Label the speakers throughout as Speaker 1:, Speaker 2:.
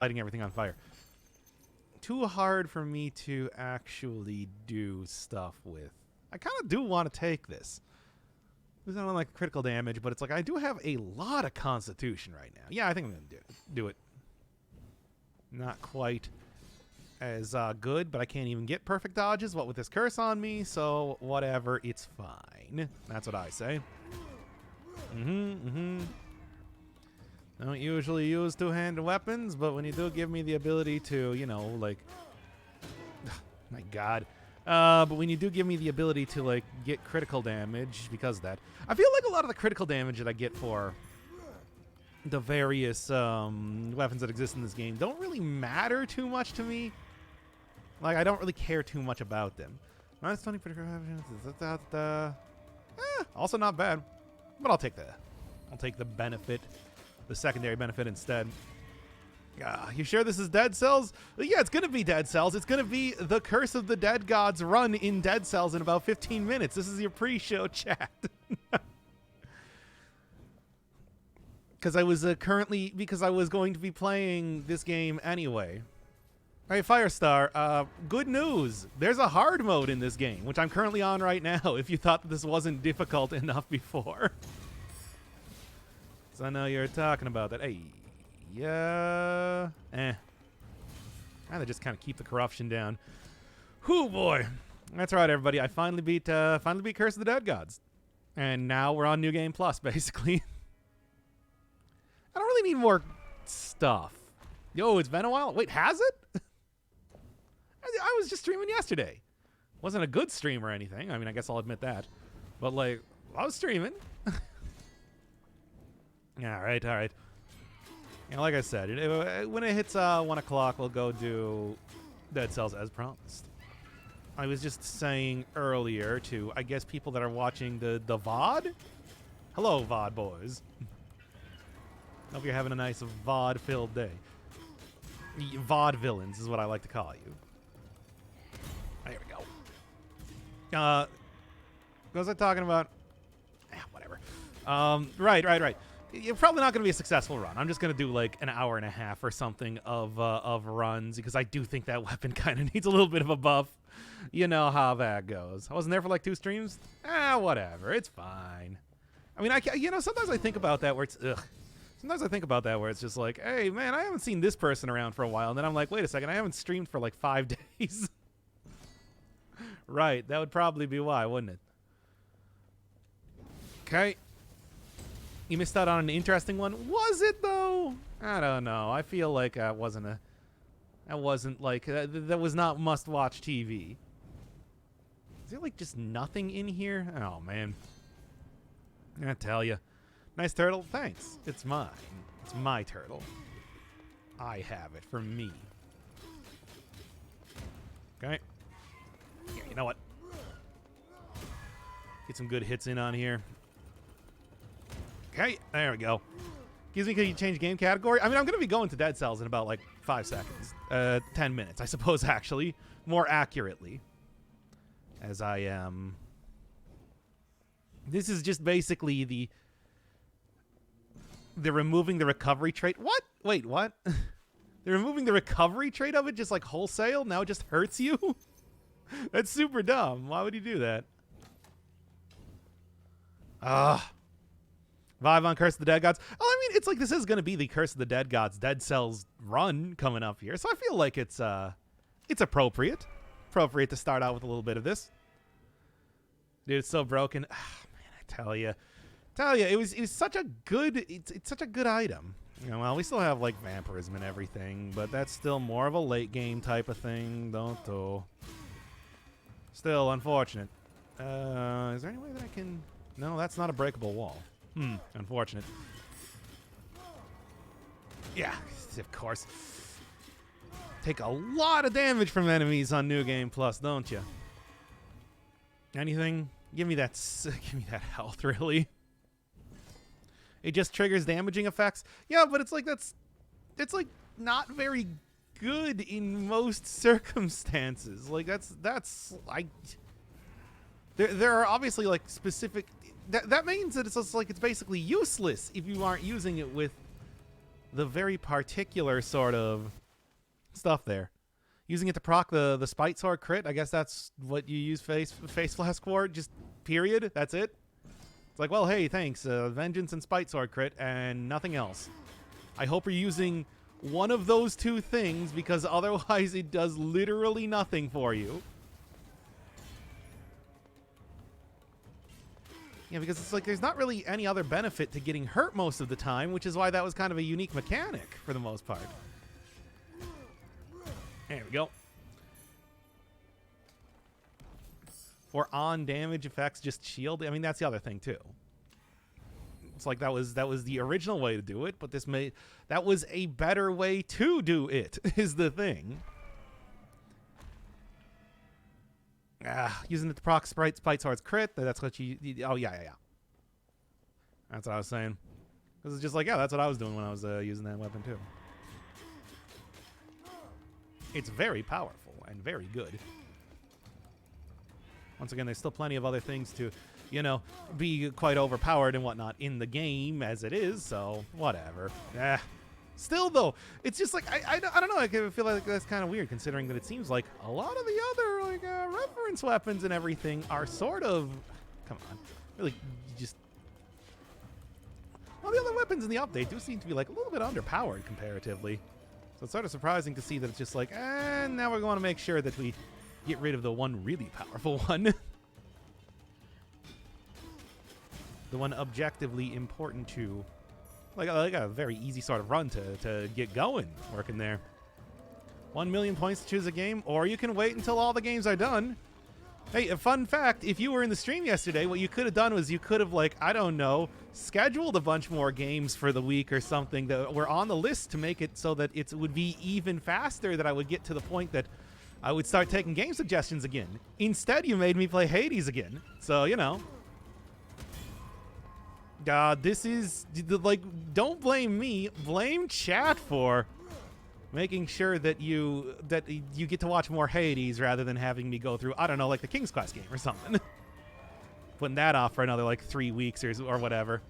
Speaker 1: lighting everything on fire. Too hard for me to actually do stuff with. I kind of do want to take this. It's not like critical damage, but it's like I do have a lot of constitution right now. Yeah, I think I'm going to do it. Not quite as good, but I can't even get perfect dodges, what with this curse on me, so whatever, it's fine. That's what I say. Don't usually use two-handed weapons, but when you do give me the ability to, you know, like... my god. But when you do give me the ability to, like, get critical damage because of that... I feel like a lot of the critical damage that I get for the various weapons that exist in this game don't really matter too much to me. Like, I don't really care too much about them. Minus 20 critical damage. Also not bad. But I'll take the benefit. The secondary benefit instead. You sure this is Dead Cells? Yeah, it's going to be Dead Cells. It's going to be the Curse of the Dead Gods run in Dead Cells in about 15 minutes. This is your pre-show chat. Because I was because I was going to be playing this game anyway. All right, Firestar, good news. There's a hard mode in this game, which I'm currently on right now, if you thought that this wasn't difficult enough before. I know you're talking about that. Hey, yeah. I'd rather just kind of keep the corruption down. Whoo boy. That's right, everybody. I finally beat Curse of the Dead Gods. And now we're on New Game Plus, basically. I don't really need more stuff. Yo, it's been a while. Wait, has it? I was just streaming yesterday. Wasn't a good stream or anything. I mean, I guess I'll admit that. But, like, I was streaming. All right. You know, like I said, when it hits 1 o'clock, we'll go do Dead Cells as promised. I was just saying earlier to, I guess, people that are watching the VOD. Hello, VOD boys. Hope you're having a nice VOD-filled day. VOD villains is what I like to call you. There we go. What was I talking about? Whatever. Right. You're probably not going to be a successful run. I'm just going to do like an hour and a half or something of runs because I do think that weapon kind of needs a little bit of a buff. You know how that goes. I wasn't there for like 2 streams. Whatever. It's fine. I mean, sometimes I think about that where it's Sometimes I think about that where it's just like, hey man, I haven't seen this person around for a while, and then I'm like, wait a second, I haven't streamed for like 5 days. Right. That would probably be why, wouldn't it? Okay. You missed out on an interesting one. Was it though? I don't know. I feel like that was not must-watch TV. Is there like just nothing in here? Oh man. I tell you. Nice turtle. Thanks. It's mine. It's my turtle. I have it for me. Okay. Yeah, you know what? Get some good hits in on here. Okay, there we go. Gives me, can you change game category? I mean, I'm going to be going to Dead Cells in about like 5 seconds. 10 minutes, I suppose, actually. More accurately. As I am. This is just basically they're removing the recovery trait. What? Wait, what? They're removing the recovery trait of it just like wholesale? Now it just hurts you? That's super dumb. Why would you do that? Vive on Curse of the Dead Gods. Oh, I mean, it's like this is going to be the Curse of the Dead Gods Dead Cells run coming up here. So I feel like it's appropriate. Appropriate to start out with a little bit of this. Dude, it's so broken. Man, I tell you, it was such a good, it's such a good item. You know, well, we still have like vampirism and everything, but that's still more of a late game type of thing. Don't do. Still unfortunate. Is there any way that I can? No, that's not a breakable wall. Unfortunate. Yeah, of course. Take a lot of damage from enemies on New Game Plus, don't you? Anything? Give me that health, really. It just triggers damaging effects. Yeah, but it's like it's like not very good in most circumstances. Like that's like there are obviously like specific that means that it's just like it's basically useless if you aren't using it with the very particular sort of stuff there. Using it to proc the Spite Sword crit, I guess that's what you use Face Flask for, just period, that's it. It's like, well, hey, thanks, Vengeance and Spite Sword crit, and nothing else. I hope you're using one of those two things, because otherwise it does literally nothing for you. Yeah, because it's like there's not really any other benefit to getting hurt most of the time, which is why that was kind of a unique mechanic for the most part. There we go. For on damage effects, just shield. I mean, that's the other thing too. It's like that was the original way to do it, but that was a better way to do it. Is the thing. Using it to proc Spite Sword's crit. That's what you. Oh yeah. That's what I was saying. This is just like, yeah, that's what I was doing when I was using that weapon too. It's very powerful and very good. Once again, there's still plenty of other things to, you know, be quite overpowered and whatnot in the game as it is, so whatever. Still, though, it's just like, I don't know, I feel like that's kind of weird considering that it seems like a lot of the other, like, reference weapons and everything are sort of, come on, really just, well, the other weapons in the update do seem to be, like, a little bit underpowered comparatively. So it's sort of surprising to see that it's just like, now we're going to make sure that we get rid of the one really powerful one. The one objectively important to, like a very easy sort of run to get going working there. 1 million points to choose a game, or you can wait until all the games are done. Hey, a fun fact, if you were in the stream yesterday, what you could have done was you could have, like, I don't know, scheduled a bunch more games for the week or something that were on the list to make it so that it would be even faster, that I would get to the point that I would start taking game suggestions again. Instead, you made me play Hades again. So, you know. This is, like, don't blame me. Blame chat for making sure that you get to watch more Hades rather than having me go through, I don't know, like the King's Quest game or something. Putting that off for another, like, 3 weeks or whatever.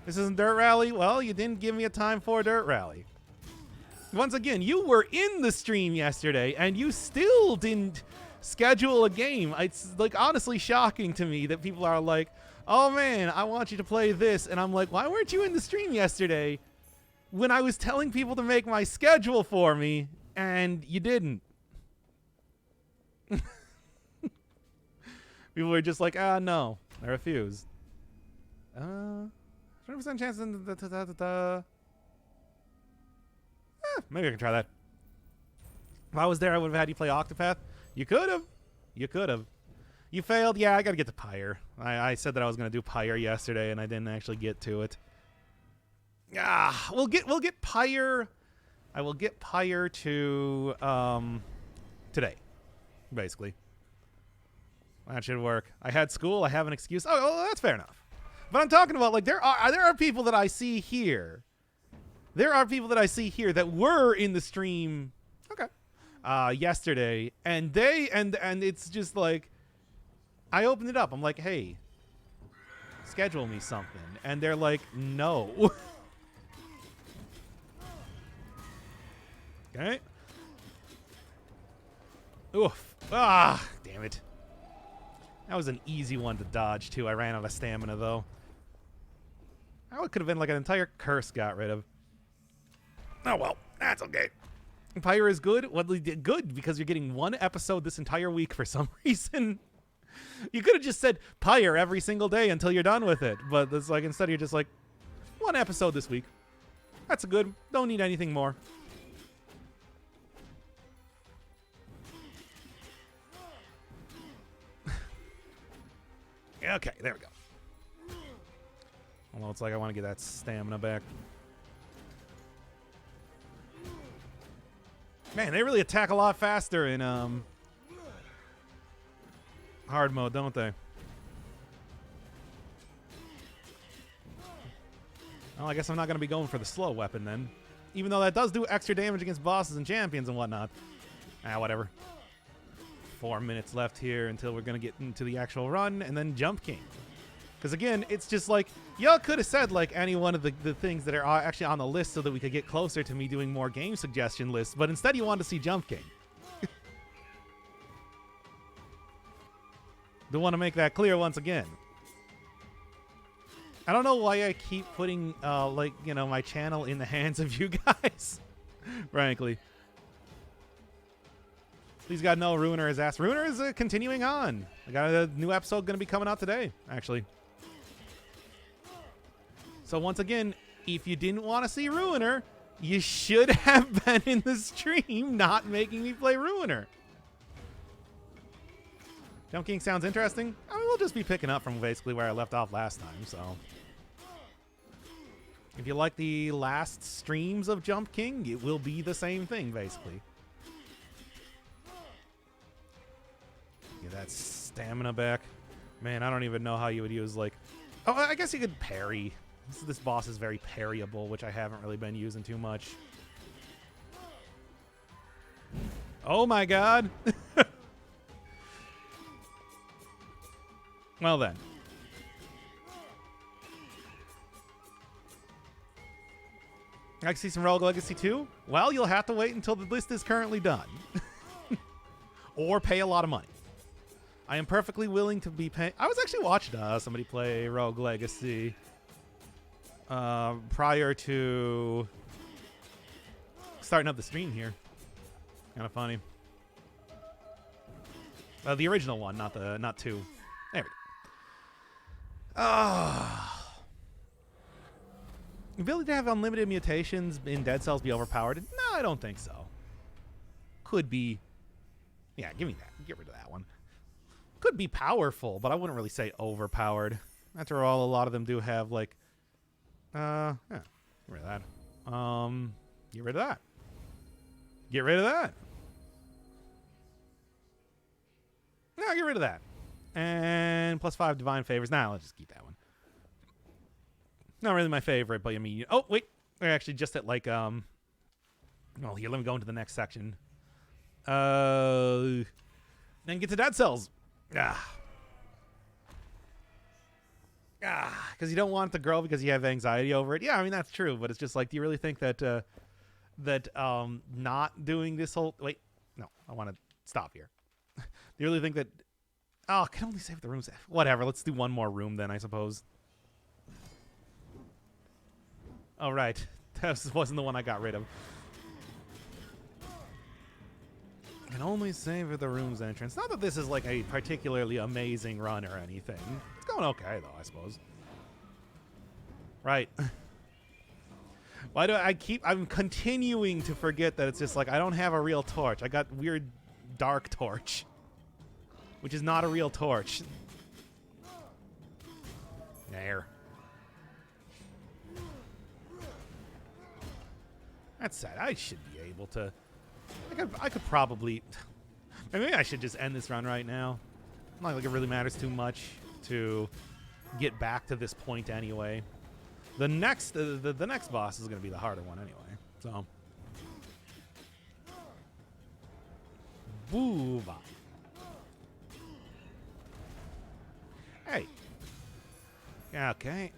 Speaker 1: This isn't Dirt Rally? Well, you didn't give me a time for Dirt Rally. Once again, you were in the stream yesterday, and you still didn't schedule a game. It's, like, honestly shocking to me that people are like, oh, man, I want you to play this. And I'm like, why weren't you in the stream yesterday when I was telling people to make my schedule for me, and you didn't? People were just like, no, I refuse. 20% chance in maybe I can try that. If I was there, I would have had you play Octopath. You could have. You could have. You failed. Yeah, I got to get to Pyre. I said that I was going to do Pyre yesterday, and I didn't actually get to it. We'll get Pyre. I will get Pyre to today, basically. That should work. I had school. I have an excuse. Oh, that's fair enough. But I'm talking about, like, there are people that I see here. There are people that I see here that were in the stream, yesterday, and and it's just like, I opened it up. I'm like, hey, schedule me something, and they're like, no. Okay. Oof. Damn it. That was an easy one to dodge too. I ran out of stamina though. That could have been like an entire curse got rid of. Oh, well, that's okay. Pyre is good. Well, good because you're getting one episode this entire week for some reason. You could have just said Pyre every single day until you're done with it. But it's like, instead you're just like, one episode this week. That's good. Don't need anything more. Okay, there we go. Although it's like I want to get that stamina back. Man, they really attack a lot faster in hard mode, don't they? Well, I guess I'm not going to be going for the slow weapon then. Even though that does do extra damage against bosses and champions and whatnot. Whatever. 4 minutes left here until we're going to get into the actual run, and then Jump King. Because again, it's just like, y'all could have said like any one of the things that are actually on the list so that we could get closer to me doing more game suggestion lists, but instead you wanted to see Jump King. Do want to make that clear once again. I don't know why I keep putting, like, you know, my channel in the hands of you guys, frankly. Please God, no, Ruiner is asked. Ruiner is continuing on. I got a new episode going to be coming out today, actually. So once again, if you didn't want to see Ruiner, you should have been in the stream not making me play Ruiner. Jump King sounds interesting. I mean, we'll just be picking up from basically where I left off last time, so. If you like the last streams of Jump King, it will be the same thing, basically. Get that stamina back. Man, I don't even know how you would use, like... Oh, I guess you could parry. This boss is very parryable, which I haven't really been using too much. Oh my god! Well then. I can see some Rogue Legacy 2? Well, you'll have to wait until the list is currently done. Or pay a lot of money. I am perfectly willing to be paying... I was actually watching somebody play Rogue Legacy prior to starting up the stream here. Kind of funny. The original one, not 2. There we go. Ability to have unlimited mutations in Dead Cells be overpowered? No, I don't think so. Could be. Yeah, give me that. Get rid of that one. Could be powerful, but I wouldn't really say overpowered. After all, a lot of them do have like. Yeah, get rid of that. Get rid of that. Get rid of that. No, get rid of that. And +5 divine favors. Nah, let's just keep that one. Not really my favorite, but I mean, oh wait, we're actually just at like well, here, let me go into the next section. Then get to Dead Cells. Because you don't want it to grow because you have anxiety over it. Yeah, I mean that's true, but it's just like, do you really think that not doing this whole wait? No, I want to stop here. Do you really think that? Oh, I can only save the rooms. Whatever. Let's do one more room then, I suppose. Oh, right. That wasn't the one I got rid of. Can only save the room's entrance. Not that this is like a particularly amazing run or anything. It's going okay, though, I suppose. Right. Why do I'm continuing to forget that it's just like, I don't have a real torch. I got weird dark torch. Which is not a real torch. There. That's sad. I should be able to... I could probably... Maybe I should just end this run right now. Not like it really matters too much to get back to this point anyway. The next boss is going to be the harder one anyway. So... Boova. Hey. Okay.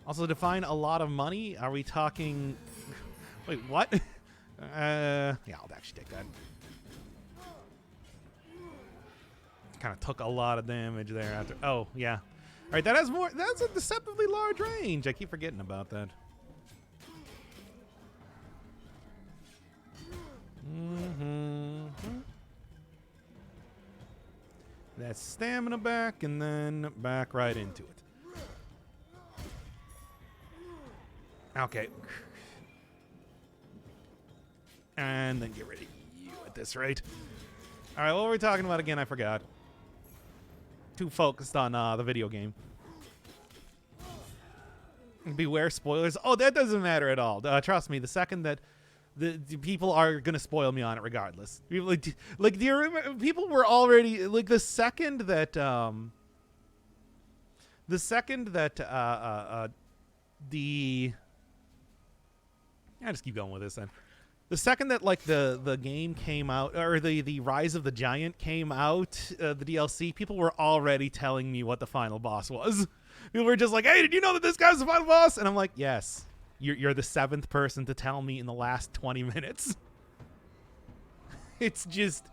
Speaker 1: Also, define a lot of money. Are we talking... Wait, what? Yeah, I'll actually take that. Kind of took a lot of damage there after... Oh, yeah. All right, that has more... That's a deceptively large range. I keep forgetting about that. That's stamina back, and then back right into it. Okay. And then get rid of you at this rate. All right, what were we talking about again? I forgot. Too focused on the video game. Beware spoilers. Oh, that doesn't matter at all. Trust me, the second that the people are gonna spoil me on it regardless. People, like do you remember, people were already like the second that I just keep going with this then. The second that like the game came out, or the Rise of the Giant came out, the DLC, people were already telling me what the final boss was. People were just like, "Hey, did you know that this guy's the final boss?" And I'm like, "Yes, you're the 7th person to tell me in the last 20 minutes." It's just,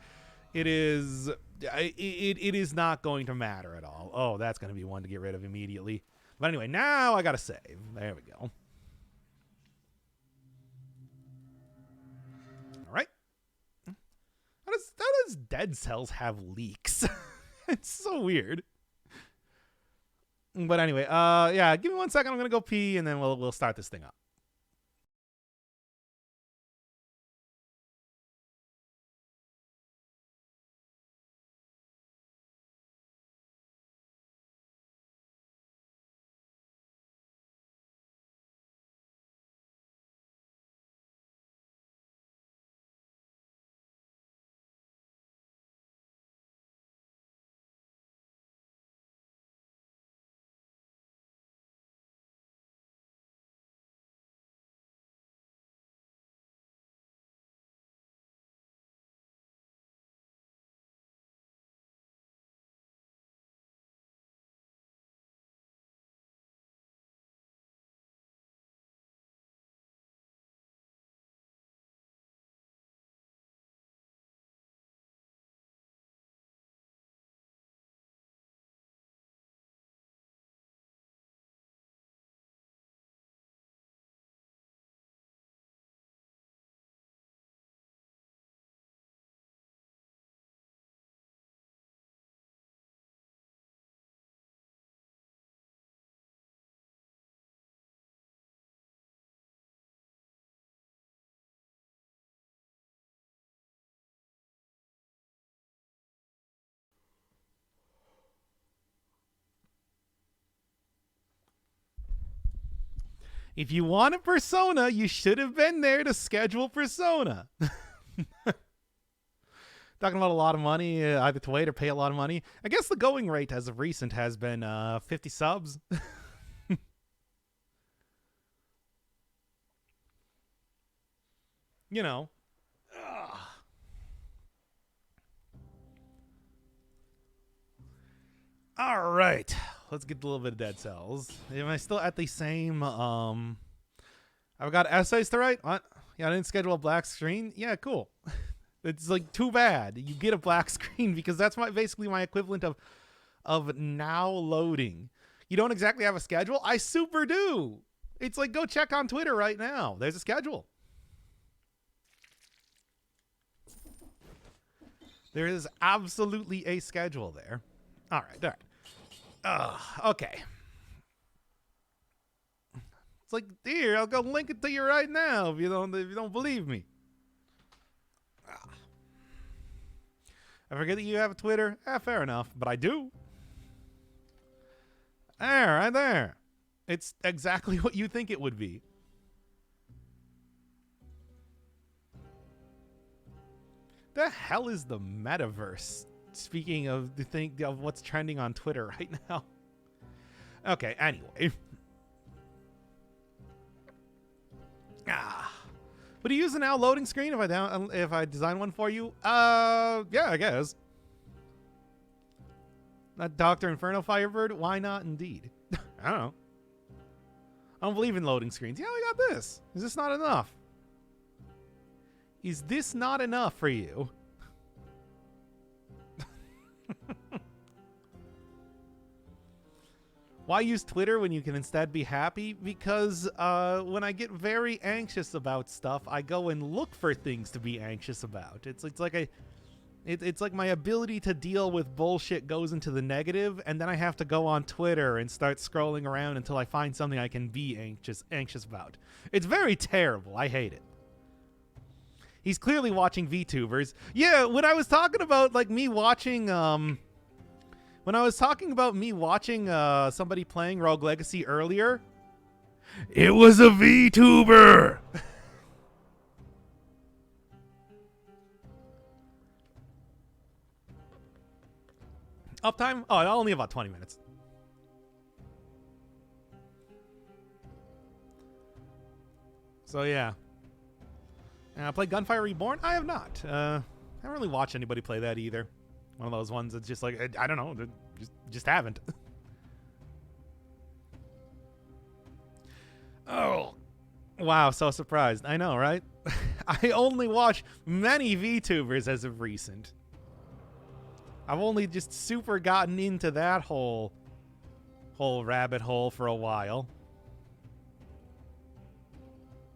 Speaker 1: it is not going to matter at all. Oh, that's going to be one to get rid of immediately. But anyway, now I gotta save. There we go. All right. How does Dead Cells have leaks? It's so weird. But anyway, yeah, give me 1 second. I'm gonna go pee, and then we'll start this thing up. If you want a Persona, you should have been there to schedule Persona. Talking about a lot of money, either to wait or pay a lot of money. I guess the going rate as of recent has been 50 subs. You know. Ugh. All right. Let's get a little bit of Dead Cells. Am I still at the same... I've got essays to write? What? Yeah, I didn't schedule a black screen? Yeah, cool. It's like too bad. You get a black screen because that's basically my equivalent of now loading. You don't exactly have a schedule? I super do. It's like, go check on Twitter right now. There's a schedule. There is absolutely a schedule there. All right. Okay. It's like, here, I'll go link it to you right now if you don't believe me. I forget that you have a Twitter. Fair enough, but I do. There, right there. It's exactly what you think it would be. The hell is the metaverse? Speaking of of what's trending on Twitter right now. Okay, anyway. Would you use a now loading screen if I design one for you? Yeah, I guess. That Dr. Inferno Firebird? Why not indeed? I don't know. I don't believe in loading screens. Yeah, we got this. Is this not enough? Is this not enough for you? Why use Twitter when you can instead be happy? Because when I get very anxious about stuff, I go and look for things to be anxious about. It's like my ability to deal with bullshit goes into the negative, and then I have to go on Twitter and start scrolling around until I find something I can be anxious about. It's very terrible. I hate it. He's clearly watching VTubers. Yeah, when I was talking about like me watching somebody playing Rogue Legacy earlier, it was a VTuber. Uptime? Oh, only about 20 minutes. So yeah. Played Gunfire Reborn? I have not. I haven't really watched anybody play that either. One of those ones that's just like, I don't know, just haven't. Oh, wow, so surprised. I know, right? I only watch many VTubers as of recent. I've only just super gotten into that whole rabbit hole for a while.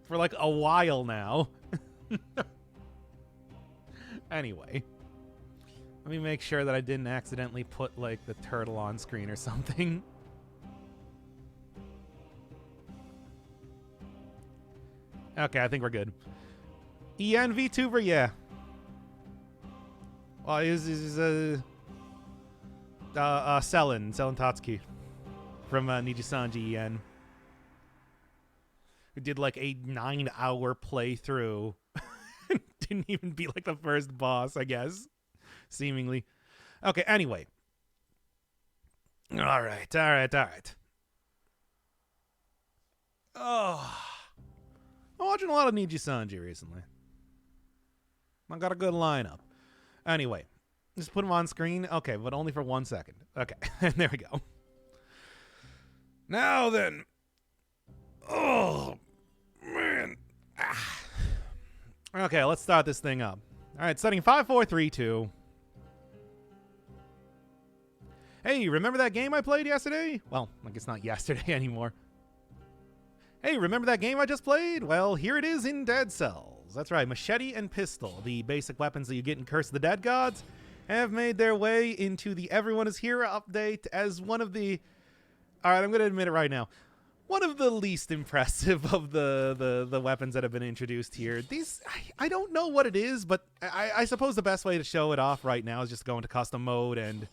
Speaker 1: For like a while now. Anyway. Let me make sure that I didn't accidentally put like the turtle on screen or something. Okay, I think we're good. EN VTuber, yeah. Well, he's Selen Tatsuki from Nijisanji EN, who did like a 9-hour playthrough. Didn't even beat like the first boss, I guess, seemingly. Okay, anyway. All right. Oh, I'm watching a lot of Nijisanji recently. I got a good lineup. Anyway, just put him on screen. Okay, but only for 1 second. Okay, and there we go. Now then. Oh, man. Okay, let's start this thing up. All right, setting 5, 4, 3, 2. Hey, remember that game I played yesterday? Well, I guess not yesterday anymore. Hey, remember that game I just played? Well, here it is in Dead Cells. That's right, Machete and Pistol, the basic weapons that you get in Curse of the Dead Gods, have made their way into the Everyone is Here update as one of the... Alright, I'm going to admit it right now. One of the least impressive of the weapons that have bin introduced here. These, I don't know what it is, but I suppose the best way to show it off right now is just go into custom mode and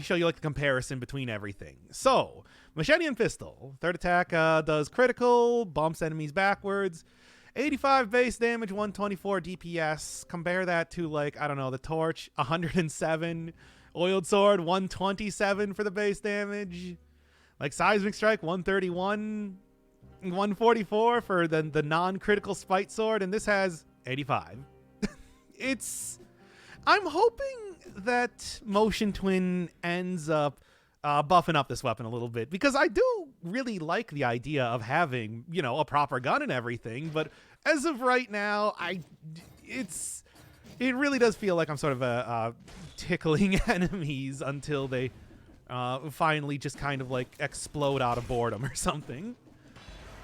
Speaker 1: show you like the comparison between everything. So, Machete and Pistol. Third attack does critical, bumps enemies backwards. 85 base damage, 124 DPS. Compare that to, like, I don't know, the Torch, 107. Oiled Sword, 127 for the base damage. Like, Seismic Strike, 131. 144 for the non-critical Spite Sword. And this has 85. I'm hoping that Motion Twin ends up buffing up this weapon a little bit, because I do really like the idea of having, you know, a proper gun and everything, but as of right now, it really does feel like I'm sort of tickling enemies until they finally just kind of like explode out of boredom or something.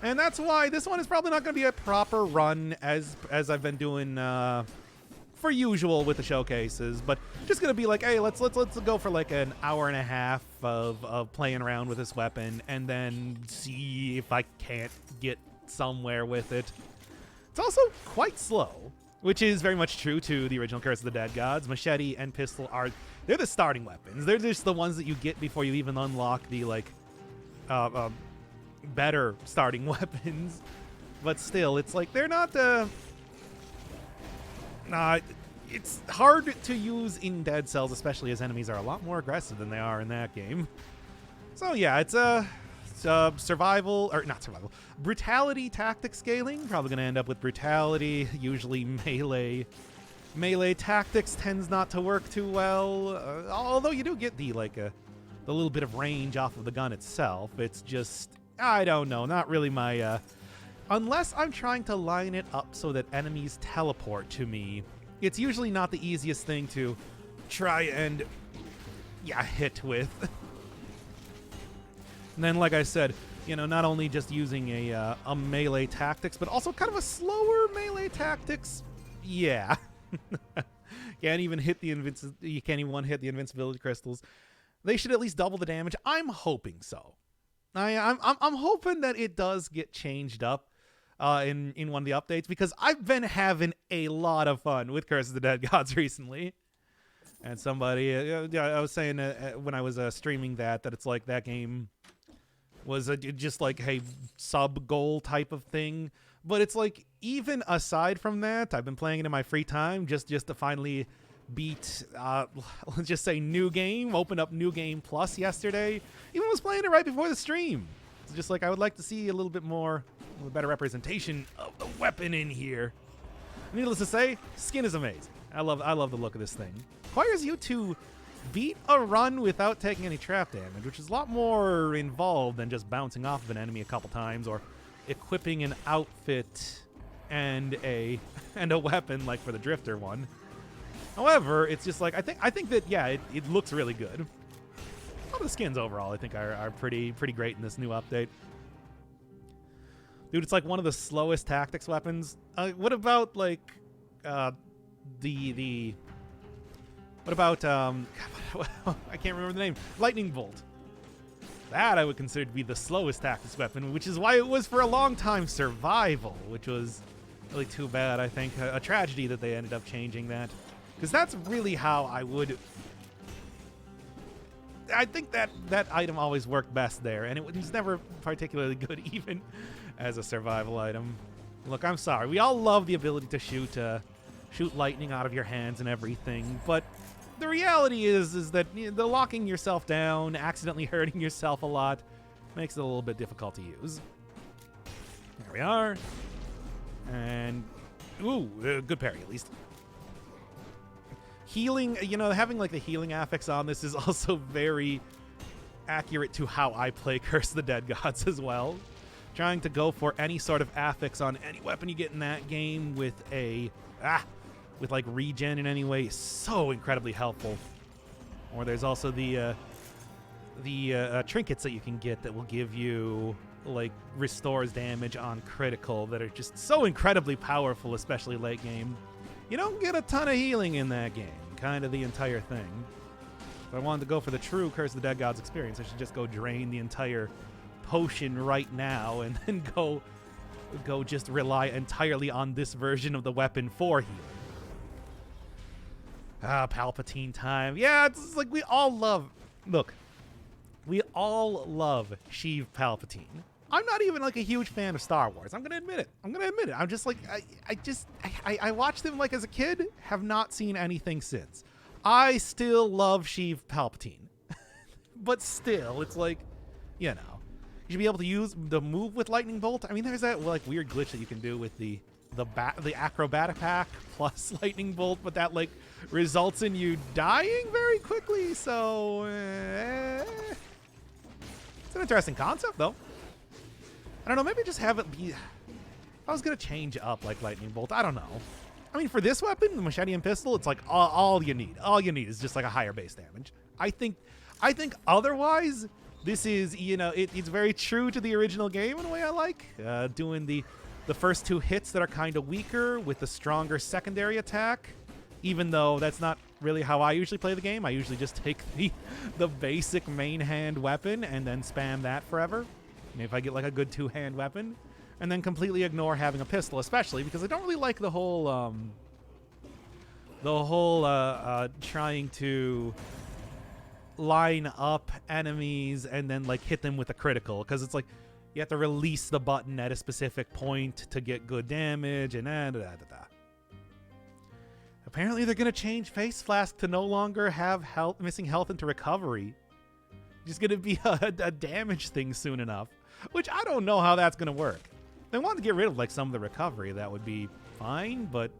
Speaker 1: And that's why this one is probably not going to be a proper run as I've been doing for usual with the showcases, but just gonna be like, hey, let's go for like an hour and a half of playing around with this weapon, and then see if I can't get somewhere with it. It's also quite slow, which is very much true to the original Curse of the Dead Gods. Machete and Pistol they're the starting weapons. They're just the ones that you get before you even unlock the like better starting weapons. But still, it's like they're not it's hard to use in Dead Cells, especially as enemies are a lot more aggressive than they are in that game. So yeah, it's survival, or not survival, brutality tactic scaling. Probably going to end up with brutality. Usually melee tactics tends not to work too well, although you do get the little bit of range off of the gun itself. It's just, I don't know, not really my unless I'm trying to line it up so that enemies teleport to me. It's usually not the easiest thing to try and, hit with. And then, like I said, you know, not only just using a melee tactics, but also kind of a slower melee tactics. Yeah. Can't even hit you can't even one-hit the invincibility crystals. They should at least double the damage. I'm hoping so. I'm hoping that it does get changed up in one of the updates, because I've been having a lot of fun with Curse of the Dead Gods recently. And somebody, I was saying when I was streaming that it's like that game was just like a sub-goal type of thing. But it's like, even aside from that, I've been playing it in my free time just to finally beat, let's just say, New Game. Opened up New Game Plus yesterday. Even was playing it right before the stream. It's just like, I would like to see a little bit more, a better representation of the weapon in here. Needless to say, skin is amazing. I love the look of this thing. Requires you to beat a run without taking any trap damage, which is a lot more involved than just bouncing off of an enemy a couple times or equipping an outfit and a weapon like for the drifter one. However, it's just like I think that yeah, it looks really good. All the skins overall I think are pretty great in this new update. Dude, it's like one of the slowest tactics weapons. What about like what about I can't remember the name. Lightning Bolt. That I would consider to be the slowest tactics weapon, which is why it was for a long time survival, which was really too bad, I think. A tragedy that they ended up changing that. Because that's really how I think that item always worked best there, and it was never particularly good even as a survival item. Look, I'm sorry. We all love the ability to shoot lightning out of your hands and everything, but the reality is that the locking yourself down, accidentally hurting yourself a lot, makes it a little bit difficult to use. There we are. And, ooh, good parry at least. Healing, having like the healing affix on this is also very accurate to how I play Curse of the Dead Gods as well. Trying to go for any sort of affix on any weapon you get in that game with with like regen in any way is so incredibly helpful. Or there's also the trinkets that you can get that will give you like restores damage on critical that are just so incredibly powerful, especially late game. You don't get a ton of healing in that game, kind of the entire thing. If I wanted to go for the true Curse of the Dead Gods experience, I should just go drain the entire potion right now and then go just rely entirely on this version of the weapon for healing. Palpatine time. Yeah, it's like we all love Sheev Palpatine. I'm not even like a huge fan of Star Wars. I'm gonna admit it. I'm just like I watched them like as a kid, have not seen anything since. I still love Sheev Palpatine. But still, it's like, you should be able to use the move with Lightning Bolt. I mean, there's that like weird glitch that you can do with the acrobatic pack plus Lightning Bolt, but that like results in you dying very quickly. So it's an interesting concept, though. I don't know. Maybe just have it be. I was gonna change up like Lightning Bolt. I don't know. I mean, for this weapon, the Machete and pistol, it's like all you need. All you need is just like a higher base damage. I think otherwise, this is it's very true to the original game in a way I like. Doing the first two hits that are kind of weaker with the stronger secondary attack, even though that's not really how I usually play the game. I usually just take the basic main hand weapon and then spam that forever. And if I get like a good two-hand weapon, and then completely ignore having a pistol, especially because I don't really like the whole trying to line up enemies and then like hit them with a critical, because it's like you have to release the button at a specific point to get good damage and Apparently they're gonna change Face Flask to no longer have missing health into recovery. Just gonna be a damage thing soon enough, which I don't know how that's gonna work. If they want to get rid of like some of the recovery, that would be fine, but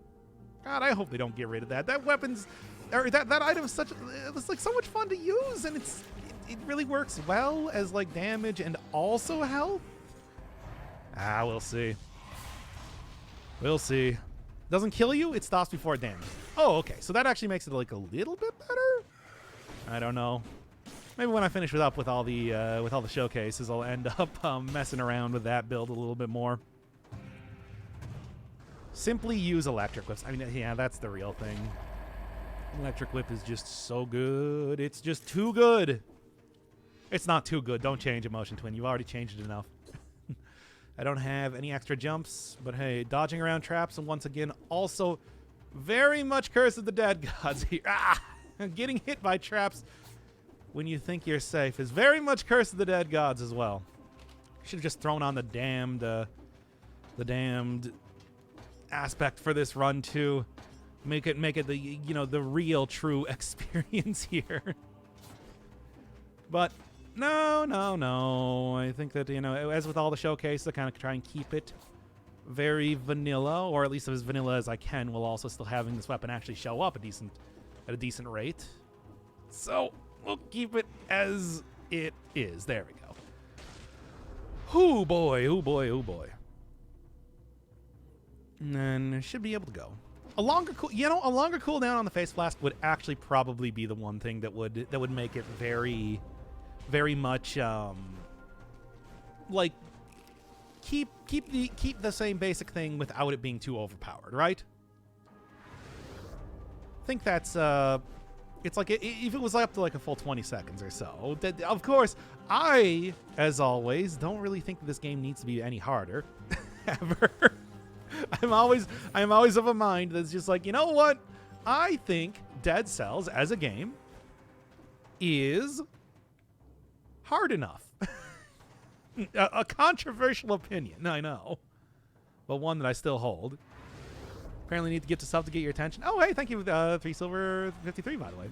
Speaker 1: God, I hope they don't get rid of that. That weapon's or that item's it's like so much fun to use, and it really works well as like damage and also health. We'll see. We'll see. Doesn't kill you, it stops before it damages. Oh, okay. So that actually makes it like a little bit better. I don't know. Maybe when I finish with all the showcases, I'll end up messing around with that build a little bit more. Simply use electric whips. I mean, yeah, that's the real thing. Electric whip is just so good. It's just too good. It's not too good. Don't change Emotion Twin. You've already changed it enough. I don't have any extra jumps, but hey, dodging around traps, and once again, also very much Curse of the Dead Gods here. Getting hit by traps when you think you're safe is very much Curse of the Dead Gods as well. Should have just thrown on the damned aspect for this run too. Make it the the real true experience here. But no. I think that as with all the showcases, I kind of try and keep it very vanilla, or at least as vanilla as I can, while also still having this weapon actually show up at a decent rate. So we'll keep it as it is. There we go. Oh boy, oh boy, oh boy. And then should be able to go. A longer cooldown on the face blast would actually probably be the one thing that would make it very, very much like keep the same basic thing without it being too overpowered, right? I think that's it's like if it was up to like a full 20 seconds or so. Of course, I, as always, don't really think that this game needs to be any harder ever. I'm always of a mind that's just like, you know what? I think Dead Cells as a game is hard enough. A controversial opinion, I know, but one that I still hold. Apparently need to get to sub to get your attention. Oh, hey, thank you, 3 silver 53, by the way.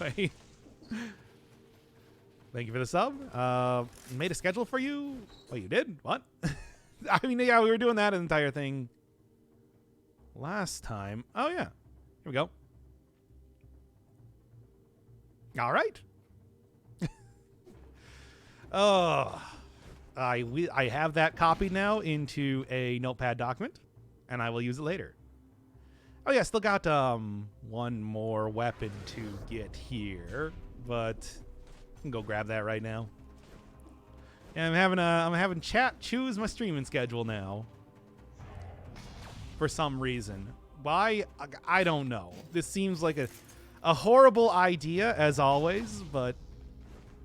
Speaker 1: Anyway. Thank you for the sub. Made a schedule for you? Oh, you did? What? I mean, yeah, we were doing that entire thing last time. Oh, yeah. Here we go. All right. Oh, I have that copied now into a notepad document, and I will use it later. Oh yeah, still got one more weapon to get here, but I can go grab that right now. And I'm having chat choose my streaming schedule now. For some reason. Why? I don't know. This seems like a horrible idea as always, but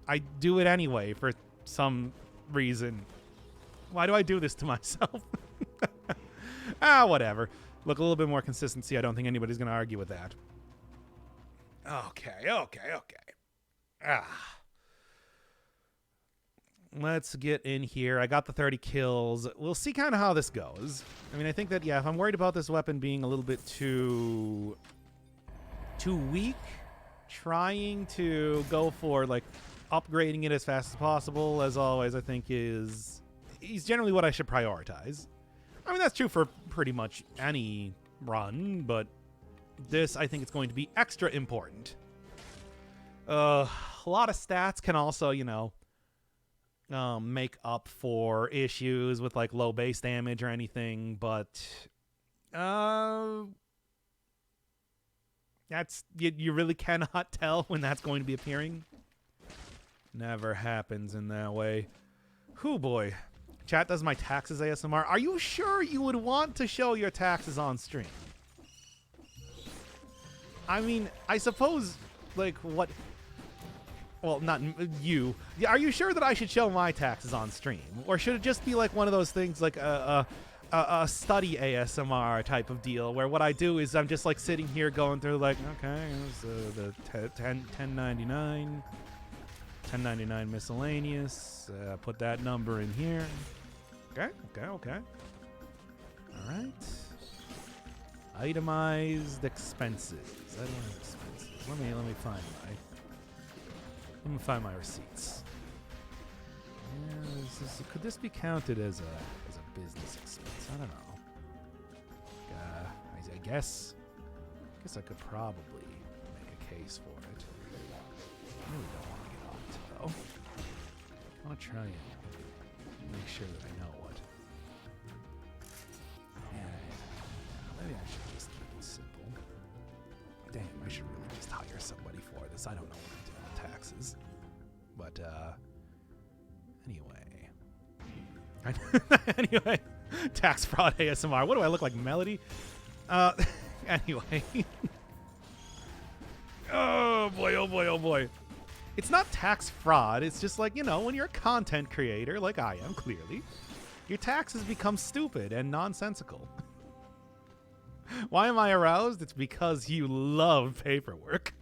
Speaker 1: I do it anyway for some reason. Why do I do this to myself? Whatever. Look, a little bit more consistency. I don't think anybody's going to argue with that. Okay. Let's get in here. I got the 30 kills. We'll see kind of how this goes. I mean, I think that, yeah, if I'm worried about this weapon being a little bit too weak, trying to go for, like, upgrading it as fast as possible, as always, I think is generally what I should prioritize. I mean, that's true for pretty much any run, but this, I think it's going to be extra important. A lot of stats can also, you know, make up for issues with, like, low base damage or anything, but that's you really cannot tell when that's going to be appearing. Never happens in that way. Whew, boy. Chat does my taxes ASMR. Are you sure you would want to show your taxes on stream? I mean, I suppose, like, what... Well, not you. Are you sure that I should show my taxes on stream? Or should it just be like one of those things like a study ASMR type of deal where what I do is I'm just like sitting here going through like, okay, the 1099... 1099 miscellaneous. Put that number in here. Okay. All right. Itemized expenses. Itemized expenses. Let me find my receipts. Yeah, could this be counted as a business expense? I don't know. I guess I could probably make a case for it. I really don't want to get off it, though. I want to try and make sure that I know what. Yeah, maybe I should just keep it simple. Damn, I should really just hire somebody for this. I don't know what I'm doing with taxes. But, anyway. Tax fraud ASMR. What do I look like, Melody? Anyway. Oh boy. It's not tax fraud. It's just like, you know, when you're a content creator, like I am, clearly, your taxes become stupid and nonsensical. Why am I aroused? It's because you love paperwork.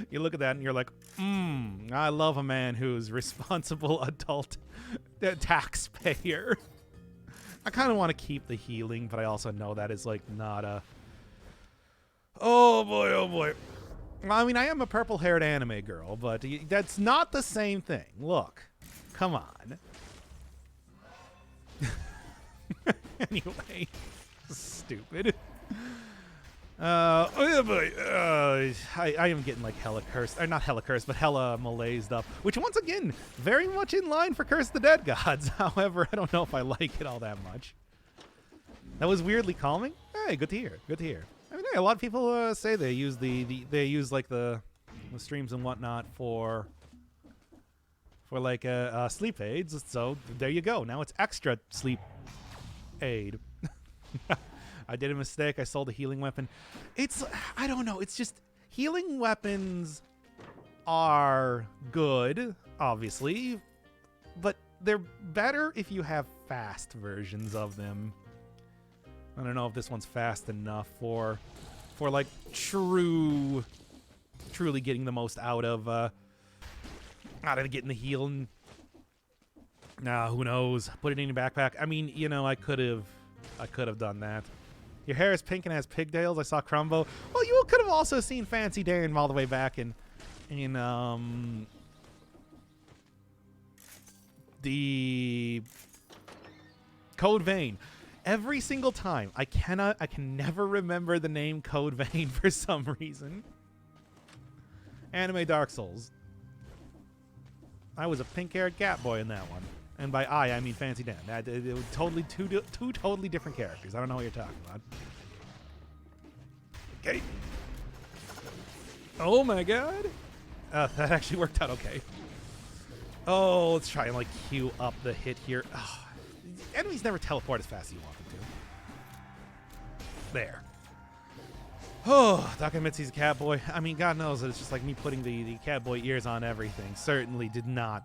Speaker 1: You look at that and you're like, I love a man who's responsible adult taxpayer. I kind of want to keep the healing, but I also know that is like not a... Oh boy. I mean, I am a purple-haired anime girl, but that's not the same thing. Look, come on. Anyway, stupid. Oh boy, I am getting like hella cursed, or not hella cursed, but hella malaised up, which once again, very much in line for Curse the Dead Gods. However, I don't know if I like it all that much. That was weirdly calming. Hey, good to hear. Good to hear. I mean, hey, a lot of people say they use they use like the streams and whatnot for like sleep aids. So there you go. Now it's extra sleep aid. I did a mistake. I sold a healing weapon. I don't know. It's just healing weapons are good, obviously, but they're better if you have fast versions of them. I don't know if this one's fast enough for like truly getting the most out of getting the healing. Nah, who knows? Put it in your backpack. I mean, you know, I could have done that. Your hair is pink and has pigtails. I saw Crumbo. Well, you could have also seen Fancy Darren all the way back in the Code Vein. Every single time, I can never remember the name Code Vein for some reason. Anime Dark Souls. I was a pink-haired cat boy in that one. And by I mean Fancy Dan. It was totally two totally different characters. I don't know what you're talking about. Okay. Oh my god. That actually worked out okay. Oh, let's try and like queue up the hit here. Oh, enemies never teleport as fast as you want them to. There. Oh, Takamitsu's a cat boy. I mean, God knows that it's just like me putting the cat boy ears on everything. Certainly did not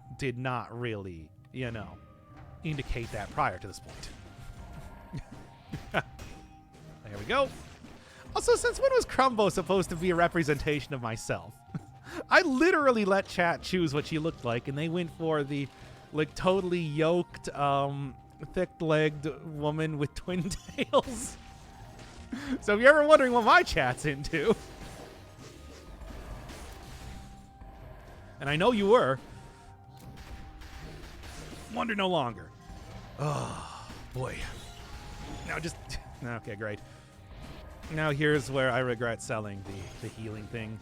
Speaker 1: really, you know, indicate that prior to this point. There we go. Also, since when was Crumbo supposed to be a representation of myself? I literally let chat choose what she looked like, and they went for the, like, totally yoked, thick-legged woman with twin tails. So if you're ever wondering what my chat's into, and I know you were, wonder no longer. Oh, boy. Now just... Okay, great. Now here's where I regret selling the healing thing.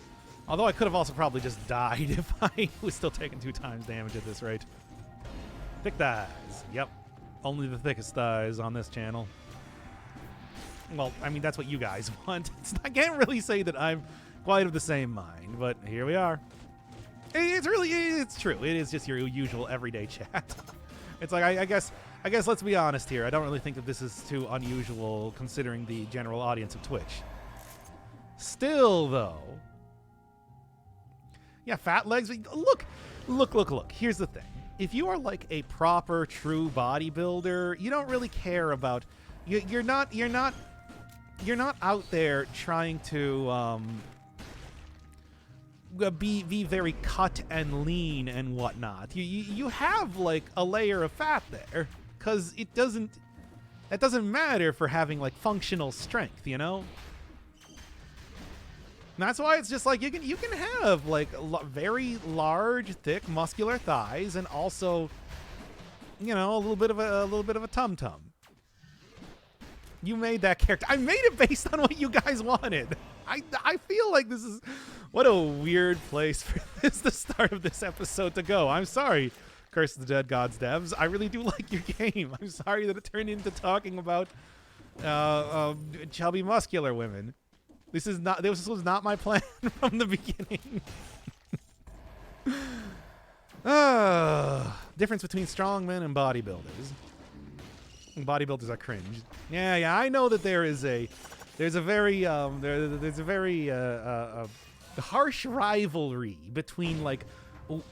Speaker 1: Although I could have also probably just died if I was still taking 2 times damage at this rate. Thick thighs. Yep. Only the thickest thighs on this channel. Well, I mean, that's what you guys want. I can't really say that I'm quite of the same mind, but here we are. It's true. It is just your usual everyday chat. It's like, I guess let's be honest here. I don't really think that this is too unusual considering the general audience of Twitch. Still, though. Yeah, fat legs. Look. Here's the thing. If you are like a proper, true bodybuilder, you don't really care about... You're not out there trying to be very cut and lean and whatnot. You have like a layer of fat there because that doesn't matter for having like functional strength, you know. And that's why it's just like you can have like very large, thick, muscular thighs and also, you know, a little bit of a tum tum. You made that character. I made it based on what you guys wanted. I feel like this is... What a weird place for the start of this episode to go. I'm sorry, Curse of the Dead Gods devs. I really do like your game. I'm sorry that it turned into talking about chubby, muscular women. This was not my plan from the beginning. Difference between strong men and bodybuilders. Bodybuilders are cringe. Yeah. I know that there's a very harsh rivalry between like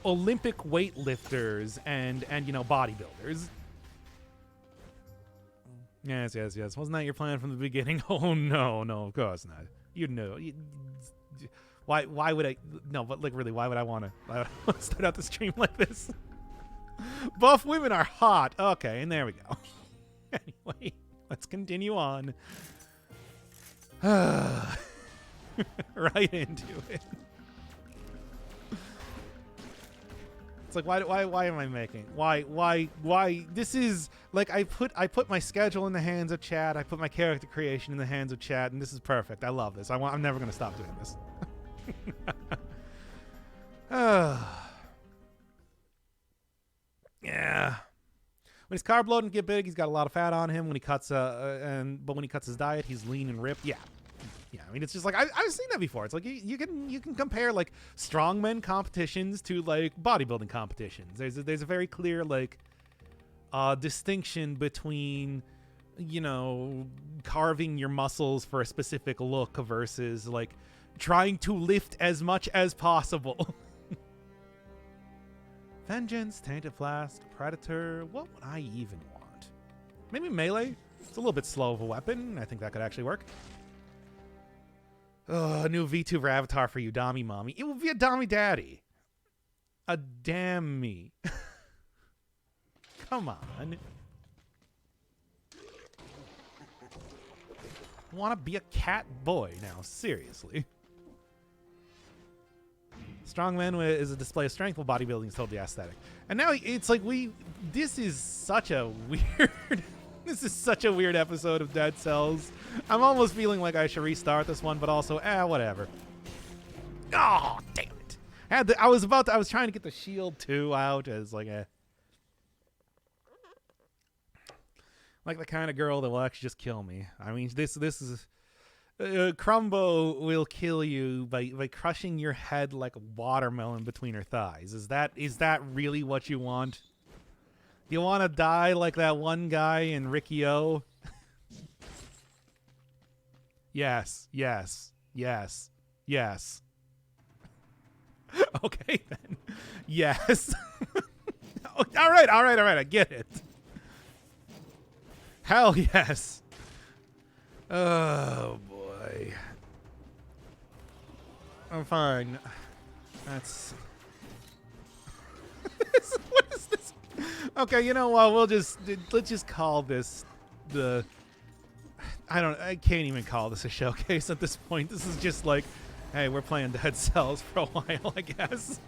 Speaker 1: Olympic weightlifters and you know bodybuilders. Yes. Wasn't that your plan from the beginning? Oh no, of course not. You know. Why would I? No, but like really, why would I want to start out the stream like this? Buff women are hot. Okay, and there we go. Anyway, let's continue on. Right into it. It's like, why am I making? Why? This is like, I put my schedule in the hands of Chad. I put my character creation in the hands of Chad, and this is perfect. I love this. I'm never gonna stop doing this. Yeah. When his carb load and get big, he's got a lot of fat on him. When he cuts but when he cuts his diet, he's lean and ripped. Yeah. Yeah, I mean, it's just like I've seen that before. It's like you can compare like strongmen competitions to like bodybuilding competitions. There's a very clear like distinction between, you know, carving your muscles for a specific look versus like trying to lift as much as possible. Vengeance, Tainted Flask, Predator. What would I even want? Maybe melee. It's a little bit slow of a weapon. I think that could actually work. A new VTuber avatar for you, Dami Mommy. It would be a Dami Daddy. A damn me. Come on. Want to be a cat boy now, seriously. Strongman is a display of strength, while bodybuilding is totally aesthetic. And now it's like this is such a weird... This is such a weird episode of Dead Cells. I'm almost feeling like I should restart this one, but also, whatever. Oh, damn it. I was trying to get the shield 2 out as like like the kind of girl that will actually just kill me. I mean, this is... Crumbo will kill you by crushing your head like a watermelon between her thighs. Is that really what you want? You want to die like that one guy in Ricky O? Yes. Okay, then. Yes. All right. I get it. Hell yes. Oh, boy. I'm fine. That's... What is this? Okay, you know what? Let's just call this the... I can't even call this a showcase at this point. This is just like, hey, we're playing Dead Cells for a while, I guess.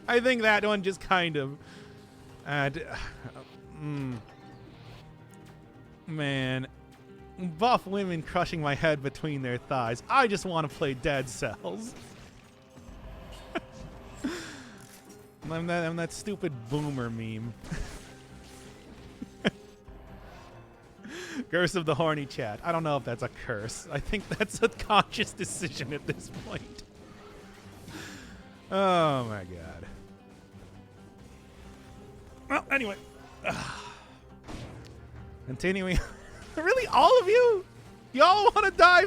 Speaker 1: I think that one just kind of... Man... Buff women crushing my head between their thighs. I just want to play Dead Cells. I'm that stupid boomer meme. Curse of the horny chat. I don't know if that's a curse. I think that's a conscious decision at this point. Oh my god. Well, anyway. Continuing. Really, all of you? Y'all want to die?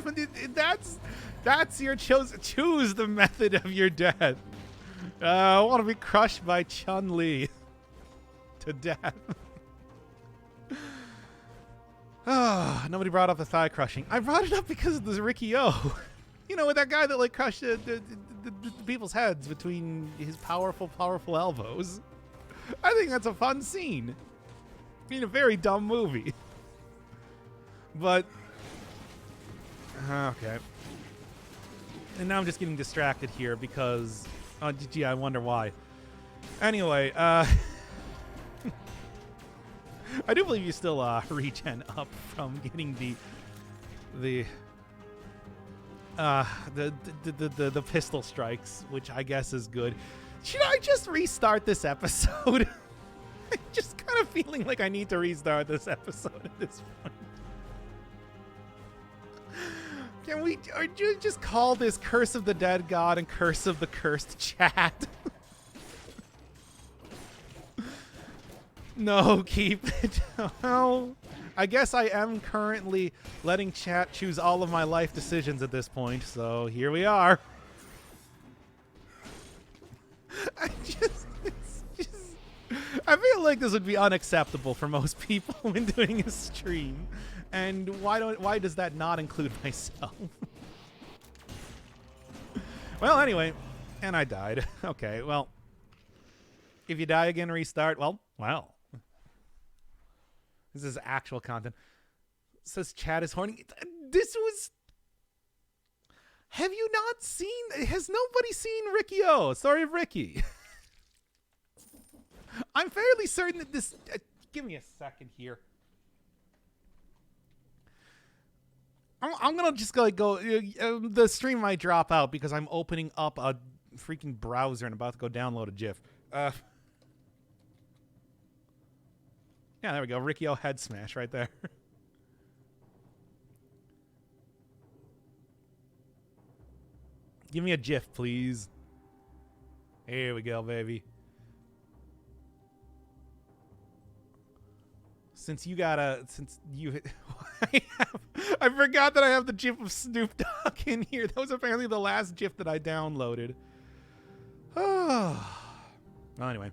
Speaker 1: That's your choose the method of your death. I want to be crushed by Chun-Li to death. Nobody brought up the thigh crushing. I brought it up because of this Ricky O. You know, with that guy that like crushed the people's heads between his powerful elbows. I think that's a fun scene. I mean, a very dumb movie. But, okay. And now I'm just getting distracted here because, gee, I wonder why. Anyway, I do believe you still regen up from getting the pistol strikes, which I guess is good. Should I just restart this episode? I'm just kind of feeling like I need to restart this episode at this point. Can we just call this Curse of the Dead God and Curse of the Cursed Chat? No, keep it. Well, I guess I am currently letting chat choose all of my life decisions at this point, so here we are. I feel like this would be unacceptable for most people when doing a stream. And why does that not include myself? Well, anyway, and I died. Okay, well, if you die again, restart. Well, wow. This is actual content. It says chat is horny. This was... Have you not seen... Has nobody seen Ricky O? Story of Ricky. I'm fairly certain that this... give me a second here. I'm going to just go... the stream might drop out because I'm opening up a freaking browser and about to go download a GIF. Yeah, there we go. Ricky O head smash right there. Give me a GIF, please. Here we go, baby. Since you I forgot that I have the GIF of Snoop Dogg in here. That was apparently the last GIF that I downloaded. Well, anyway.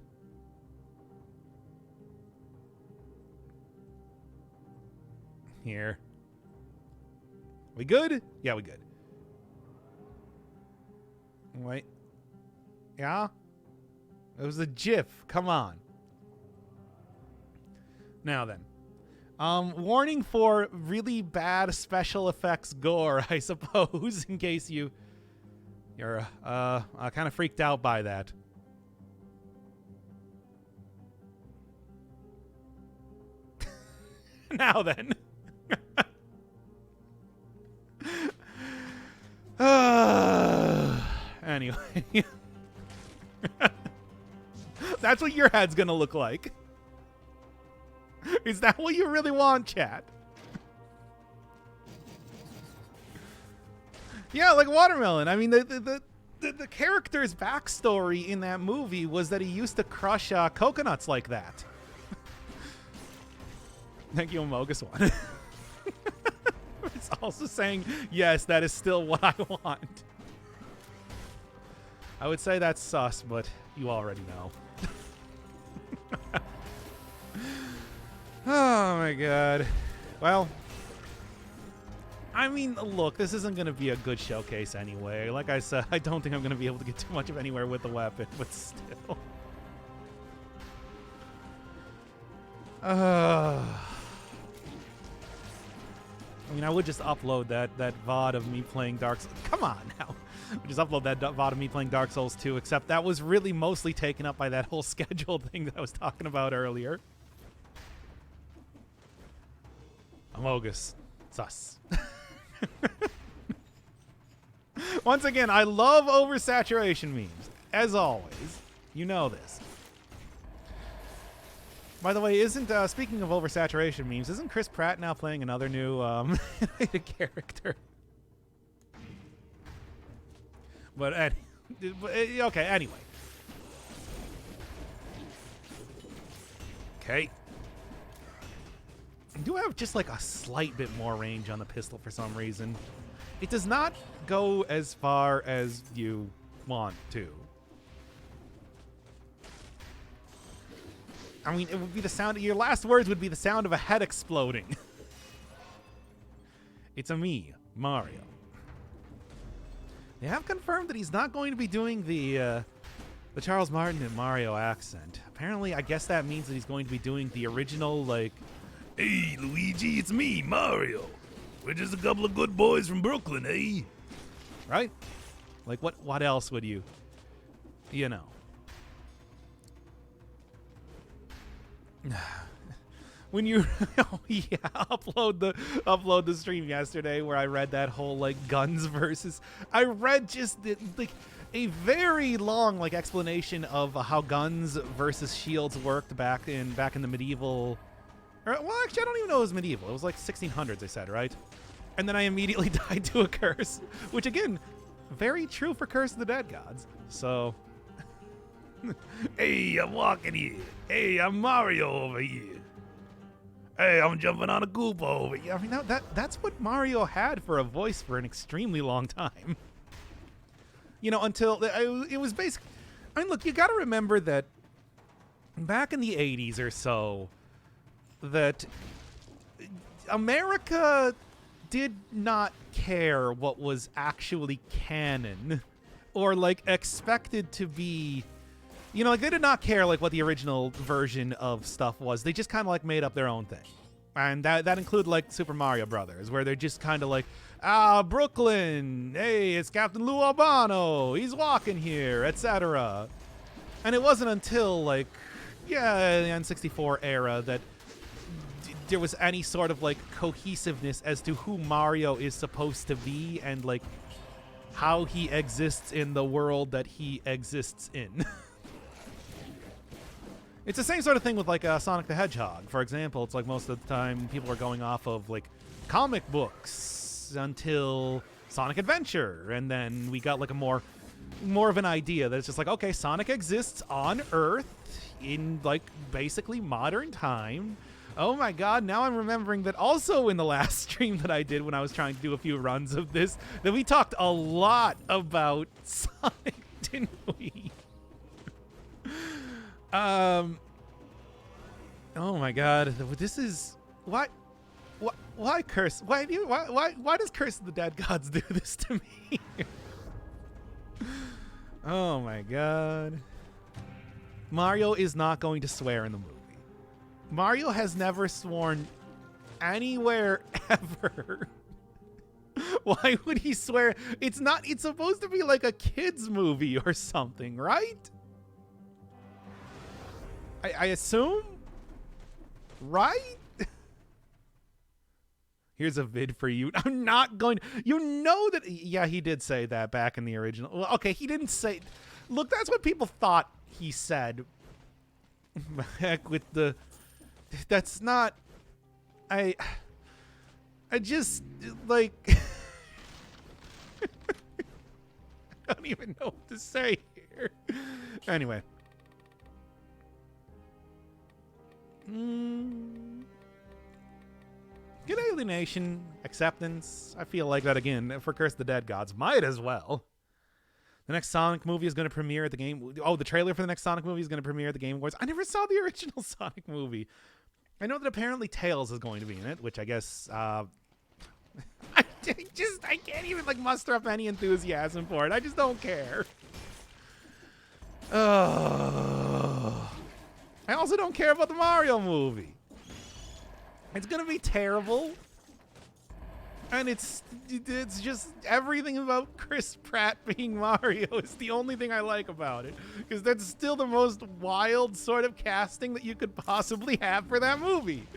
Speaker 1: Here. We good? Yeah, we good. Wait. Yeah? It was a GIF. Come on. Now then. Warning for really bad special effects gore, I suppose, in case you're kind of freaked out by that. Now then. Anyway. That's what your head's gonna look like. Is that what you really want, chat? Yeah, like Watermelon. I mean, the character's backstory in that movie was that he used to crush coconuts like that. Thank you, Amogus One. It's also saying, yes, that is still what I want. I would say that's sus, but you already know. Oh my god. Well, I mean, look, this isn't going to be a good showcase anyway. Like I said, I don't think I'm going to be able to get too much of anywhere with the weapon, but still. I mean, I would just upload that VOD of me playing Dark Souls. Come on now. Just upload that VOD of me playing Dark Souls 2, except that was really mostly taken up by that whole schedule thing that I was talking about earlier. Amogus. Sus. Once again, I love oversaturation memes. As always. You know this. By the way, speaking of oversaturation memes, isn't Chris Pratt now playing another new character? But okay, anyway. Okay. I do have just like a slight bit more range on the pistol for some reason. It does not go as far as you want to. I mean, it would be the sound. Your last words would be the sound of a head exploding. It's a me, Mario. They have confirmed that he's not going to be doing the Charles Martin and Mario accent. Apparently, I guess that means that he's going to be doing the original, like, "Hey, Luigi, it's me, Mario. We're just a couple of good boys from Brooklyn, eh?" Right? Like, what else would you know? When you upload the stream yesterday where I read that whole like guns versus, I read just like a very long like explanation of how guns versus shields worked back in the medieval, or, well, actually I don't even know it was medieval. It was like 1600s, they said, right? And then I immediately died to a curse, which again, very true for Curse of the Dead Gods. So hey, I'm walking here. Hey, I'm Mario over here. Hey, I'm jumping on a Koopa over here. I mean, that's what Mario had for a voice for an extremely long time. You know, until it was basically... I mean, look, you got to remember that back in the 80s or so, that America did not care what was actually canon or, like, expected to be... You know, like, they did not care, like, what the original version of stuff was. They just kind of, like, made up their own thing. And that included, like, Super Mario Brothers, where they're just kind of like, Brooklyn, hey, it's Captain Lou Albano, he's walking here, etc. And it wasn't until, like, yeah, the N64 era, that there was any sort of like cohesiveness as to who Mario is supposed to be and like how he exists in the world that he exists in. It's the same sort of thing with like Sonic the Hedgehog, for example. It's like most of the time people are going off of like comic books until Sonic Adventure, and then we got like a more of an idea that it's just like, okay, Sonic exists on Earth in like basically modern time. Oh my god, now I'm remembering that also in the last stream that I did when I was trying to do a few runs of this, that we talked a lot about Sonic, didn't we? Oh my god, this is why Curse? Why does Curse of the Dead Gods do this to me? Oh my god. Mario is not going to swear in the movie. Mario has never sworn anywhere ever. Why would he swear? It's supposed to be like a kid's movie or something, right? I assume? Right? Here's a vid for you. I'm not going... You know that... Yeah, he did say that back in the original. Well, okay, he didn't say... Look, that's what people thought he said. Heck with the... That's not... I just... Like... I don't even know what to say here. Anyway. Good alienation, acceptance. I feel like that again for Curse of the Dead Gods. Might as well. The next Sonic movie is going to premiere at the game. Oh, the trailer for the next Sonic movie is going to premiere at the Game Awards. I never saw the original Sonic movie. I know that apparently Tails is going to be in it, which I guess I can't even like muster up any enthusiasm for it. I just don't care. I also don't care about the Mario movie. It's gonna be terrible, and it's just everything about Chris Pratt being Mario is the only thing I like about it, because that's still the most wild sort of casting that you could possibly have for that movie.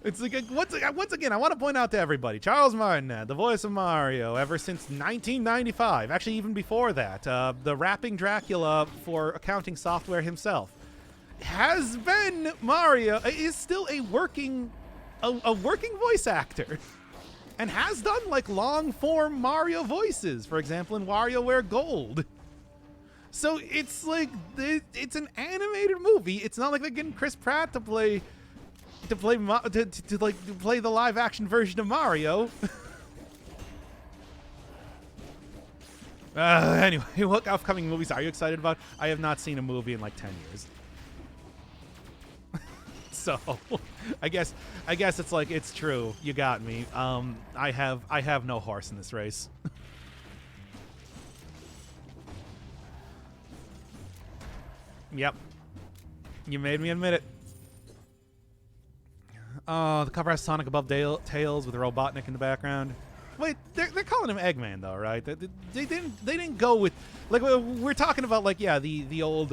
Speaker 1: It's like once again, I want to point out to everybody, Charles Martinet, the voice of Mario, ever since 1995, actually even before that, the rapping Dracula for accounting software himself, has been Mario, is still a working voice actor, and has done like long form Mario voices, for example in WarioWare Gold. So it's like it's an animated movie. It's not like they're getting Chris Pratt to play the live action version of Mario. Anyway, what upcoming movies are you excited about? I have not seen a movie in like 10 years. So, I guess it's like, it's true. You got me. I have no horse in this race. Yep. You made me admit it. The cover has Sonic above Tails with Robotnik in the background. Wait, they're calling him Eggman though, right? They didn't go with, like, we're talking about, like, yeah, the old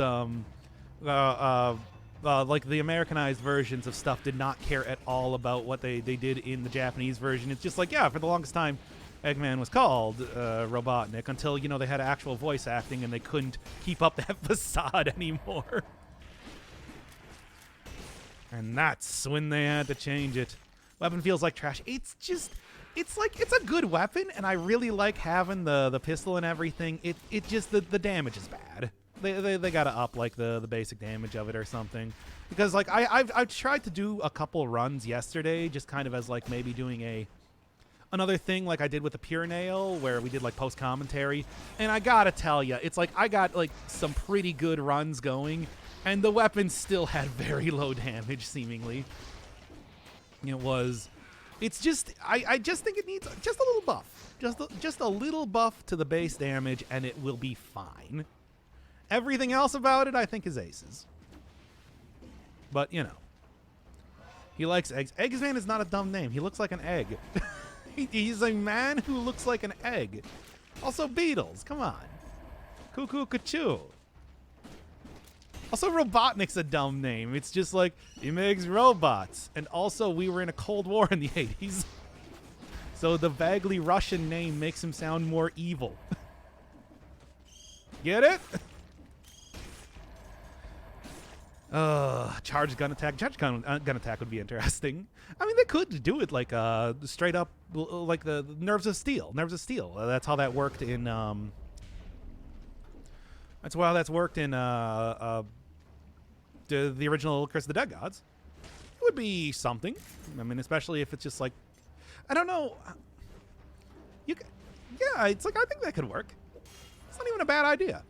Speaker 1: like the Americanized versions of stuff did not care at all about what they did in the Japanese version. It's just like, yeah, for the longest time Eggman was called Robotnik until, you know, they had actual voice acting and they couldn't keep up that facade anymore. And that's when they had to change it. Weapon feels like trash. It's just, it's like, it's a good weapon, and I really like having the pistol and everything. It just, the damage is bad. They gotta up like the basic damage of it or something, because like I've tried to do a couple runs yesterday, just kind of as like maybe doing another thing like I did with the Pure Nail, where we did like post commentary, and I gotta tell you, it's like I got like some pretty good runs going, and the weapon still had very low damage seemingly. It's just I just think it needs just a little buff, just a little buff to the base damage, and it will be fine. Everything else about it, I think, is aces. But, you know. He likes eggs. Eggsman is not a dumb name. He looks like an egg. He's a man who looks like an egg. Also, Beatles. Come on. Cuckoo, cuckoo. Also, Robotnik's a dumb name. It's just like, he makes robots. And also, we were in a Cold War in the 80s. So the vaguely Russian name makes him sound more evil. Get it? Charged gun attack. Charged gun attack would be interesting. I mean, they could do it like straight up, like the Nerves of Steel. Nerves of Steel. That's how that worked in. That's how that's worked in the original Curse of the Dead Gods. It would be something. I mean, especially if it's just like, I don't know. Yeah, it's like I think that could work. It's not even a bad idea.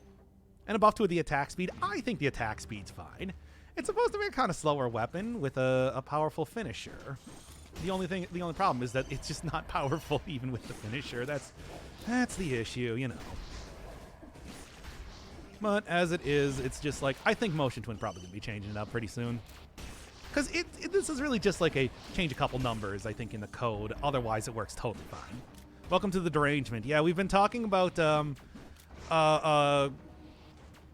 Speaker 1: And a buff to the attack speed. I think the attack speed's fine. It's supposed to be a kind of slower weapon with a powerful finisher. The only problem is that it's just not powerful even with the finisher. That's the issue, you know. But as it is, it's just like, I think Motion Twin probably going to be changing it up pretty soon. Because this is really just like a change a couple numbers, I think, in the code. Otherwise, it works totally fine. Welcome to the derangement. Yeah, we've been talking about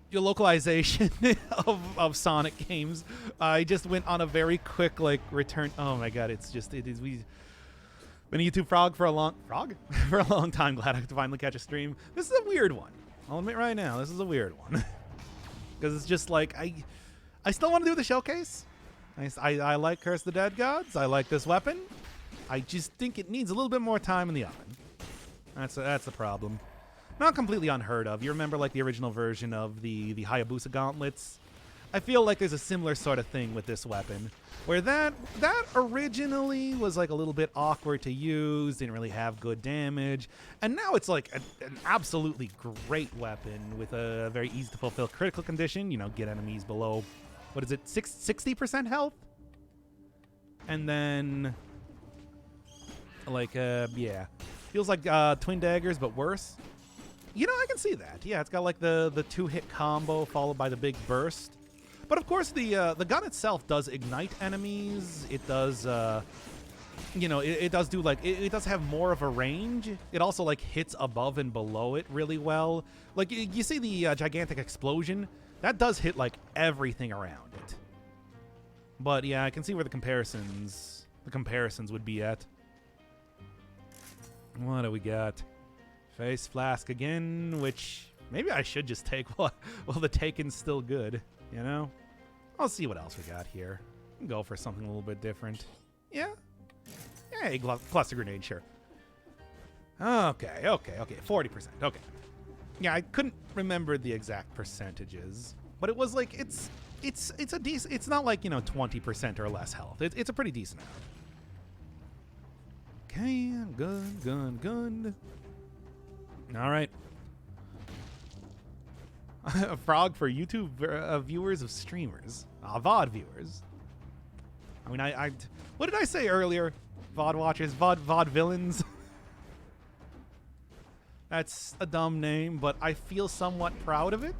Speaker 1: your localization of Sonic games. I just went on a very quick return. Oh my god, we've been a YouTube frog for a long for a long time. Glad I could finally catch a stream. This is a weird one. I'll admit right now, this is a weird one because it's just like I still want to do the showcase. I like Curse the Dead Gods. I like this weapon. I just think it needs a little bit more time in the oven. That's the problem. Not completely unheard of. You remember like the original version of the Hayabusa gauntlets? I feel like there's a similar sort of thing with this weapon, where that originally was like a little bit awkward to use, didn't really have good damage, and now it's like an absolutely great weapon with a very easy to fulfill critical condition. You know, get enemies below, what is it, 60% health, and then like yeah, feels like twin daggers but worse. You know, I can see that. Yeah, it's got like the two-hit combo followed by the big burst. But of course, the gun itself does ignite enemies. It does, you know, it does do like it does have more of a range. It also like hits above and below it really well. Like you see the gigantic explosion that does hit like everything around it. But yeah, I can see where the comparisons would be at. What do we got? Face Flask again, which maybe I should just take while the Taken's still good, you know? I'll see what else we got here. Go for something a little bit different. Yeah? Hey, cluster grenade, sure. Okay, 40%, okay. Yeah, I couldn't remember the exact percentages, but it was like, it's a decent, it's not like, you know, 20% or less health. It's a pretty decent amount. Okay, good. All right. A frog for YouTube viewers of streamers. VOD viewers. I mean, I what did I say earlier? VOD watchers, VOD villains. That's a dumb name, but I feel somewhat proud of it.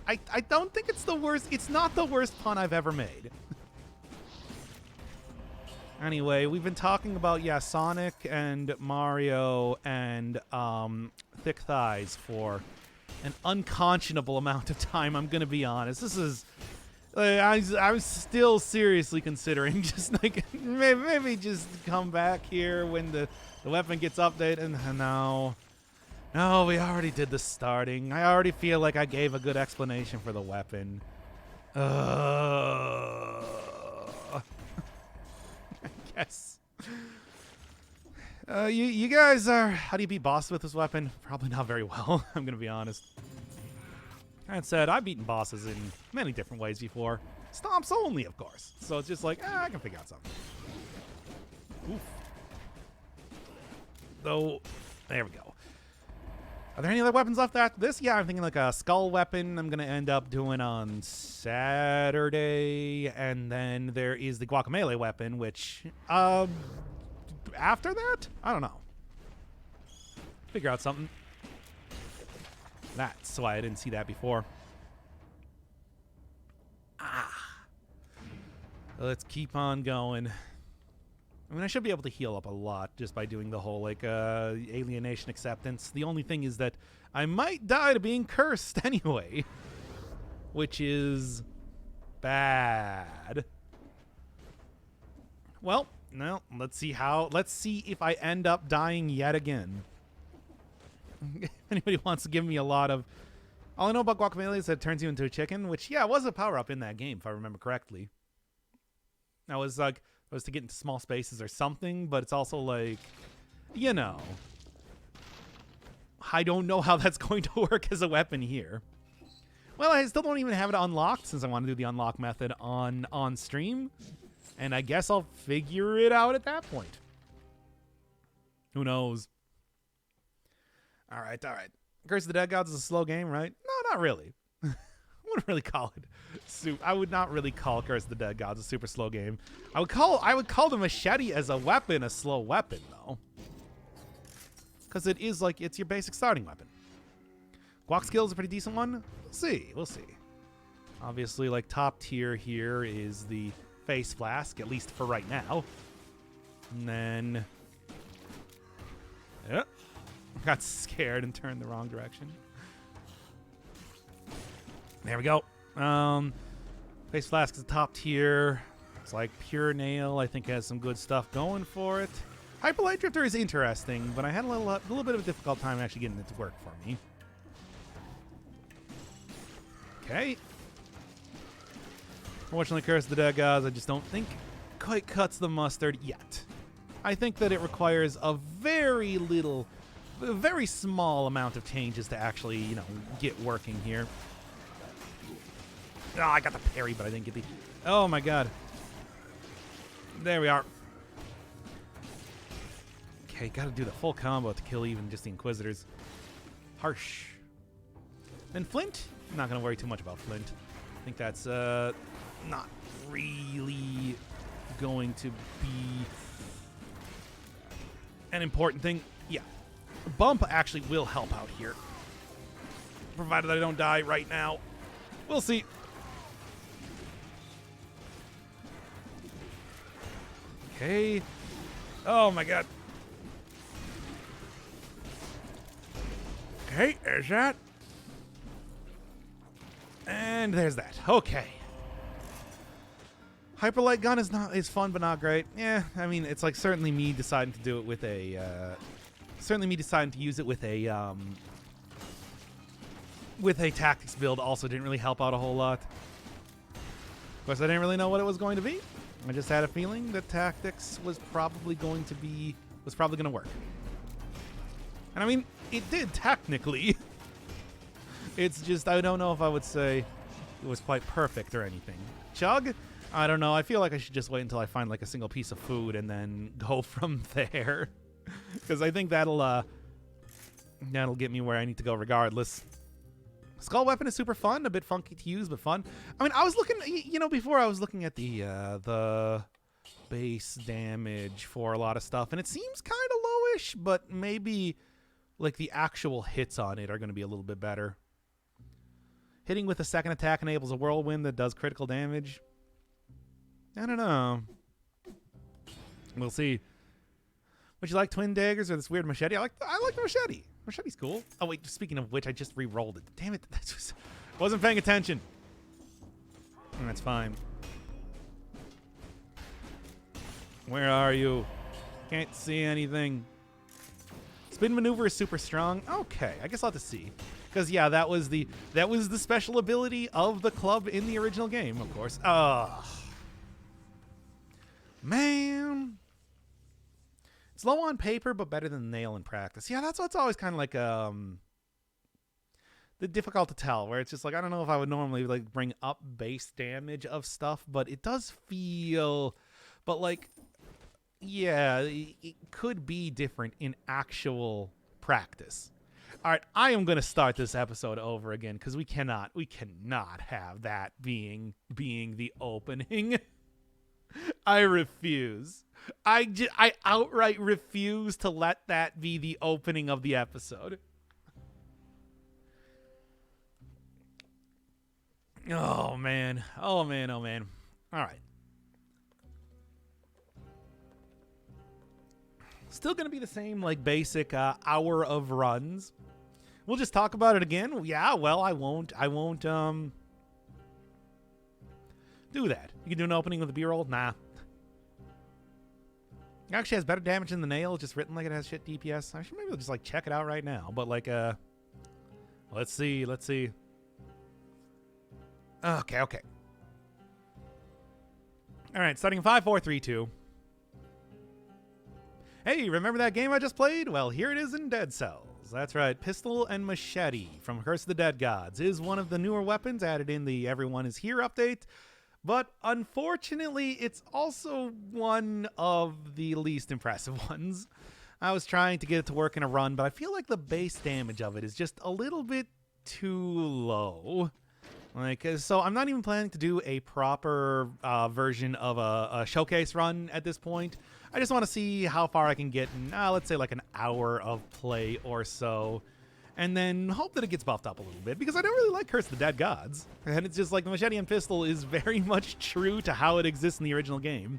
Speaker 1: I don't think it's the worst. It's not the worst pun I've ever made. Anyway, we've been talking about, yeah, Sonic and Mario and Thick Thighs for an unconscionable amount of time, I'm going to be honest. This is... I'm still seriously considering just, like, maybe just come back here when the weapon gets updated. And no, we already did the starting. I already feel like I gave a good explanation for the weapon. Yes. You guys are... How do you beat bosses with this weapon? Probably not very well, I'm going to be honest. That said, I've beaten bosses in many different ways before. Stomps only, of course. So it's just like, I can figure out something. Oof. Though, there we go. Are there any other weapons left after this? Yeah, I'm thinking like a skull weapon I'm going to end up doing on Saturday. And then there is the guacamole weapon, which, after that? I don't know. Figure out something. That's why I didn't see that before. Let's keep on going. I mean, I should be able to heal up a lot just by doing the whole, like, alienation acceptance. The only thing is that I might die to being cursed anyway. which is bad. Well, no, let's see if I end up dying yet again. If anybody wants to give me a lot of... All I know about guacamole is that it turns you into a chicken, which, yeah, was a power-up in that game, if I remember correctly. I was to get into small spaces or something, but it's also like, you know. I don't know how that's going to work as a weapon here. Well, I still don't even have it unlocked since I want to do the unlock method on stream. And I guess I'll figure it out at that point. Who knows? All right. Curse of the Dead Gods is a slow game, right? No, not really. I wouldn't really call it. I would not really call Curse of the Dead Gods a super slow game. I would call the Machete as a weapon a slow weapon, though. Because it is like, it's your basic starting weapon. Guac skill is a pretty decent one. We'll see. Obviously, like, top tier here is the face flask, at least for right now. And then... Yep. Got scared and turned the wrong direction. There we go. Face flask is the top tier. It's like Pure Nail, I think, has some good stuff going for it. Hyperlight Drifter is interesting, but I had a little bit of a difficult time actually getting it to work for me. Okay. Unfortunately, Curse of the Dead Gods, I just don't think quite cuts the mustard yet. I think that it requires a very small amount of changes to actually, you know, get working here. Oh, I got the parry, but I didn't get the... Oh, my God. There we are. Okay, got to do the full combo to kill even just the Inquisitors. Harsh. Then Flint. I'm not going to worry too much about Flint. I think that's not really going to be an important thing. Yeah. Bump actually will help out here. Provided I don't die right now. We'll see. Okay. Oh, my God. Okay, there's that. And there's that. Okay. Hyperlight gun is fun, but not great. Yeah, I mean, it's like certainly me deciding to do it with a... certainly me deciding to use it with a tactics build also didn't really help out a whole lot. Of course, I didn't really know what it was going to be. I just had a feeling that tactics was probably going to work. And I mean, it did technically. It's just, I don't know if I would say it was quite perfect or anything. Chug? I don't know. I feel like I should just wait until I find like a single piece of food and then go from there. Because I think that'll get me where I need to go regardless. Skull weapon is super fun, a bit funky to use, but fun. I mean, I was looking, you know, before I was looking at the base damage for a lot of stuff, and it seems kind of lowish, but maybe like the actual hits on it are going to be a little bit better. Hitting with a second attack enables a whirlwind that does critical damage. I don't know. We'll see. Would you like twin daggers or this weird machete? I like the machete. Machete's cool. Oh wait, speaking of which, I just re-rolled it. Damn it, wasn't paying attention. That's fine. Where are you? Can't see anything. Spin maneuver is super strong. Okay, I guess I'll have to see. Because yeah, that was the special ability of the club in the original game, of course. Man. It's low on paper, but better than nail in practice. Yeah, that's what's always kind of like the difficult to tell, where it's just like, I don't know if I would normally like bring up base damage of stuff, but it does feel, but like, yeah, it could be different in actual practice. All right, I am going to start this episode over again because we cannot have that being the opening. I refuse. I outright refuse to let that be the opening of the episode. Oh, man. Oh, man. Oh, man. All right. Still going to be the same, like, basic hour of runs. We'll just talk about it again. Yeah, well, I won't Do that. You can do an opening with a B-roll? Nah. It actually has better damage than the nail, just written like it has shit DPS. I should maybe just like check it out right now. But like let's see. Okay. Alright, starting 5, 4, 3, 2. Hey, remember that game I just played? Well, here it is in Dead Cells. That's right, Pistol and Machete from Curse of the Dead Gods is one of the newer weapons added in the Everyone is Here update. But unfortunately, it's also one of the least impressive ones. I was trying to get it to work in a run, but I feel like the base damage of it is just a little bit too low. So I'm not even planning to do a proper version of a showcase run at this point. I just want to see how far I can get in, let's say like an hour of play or so. And then hope that it gets buffed up a little bit, because I don't really like Curse of the Dead Gods. And it's just like the Machete and Pistol is very much true to how it exists in the original game,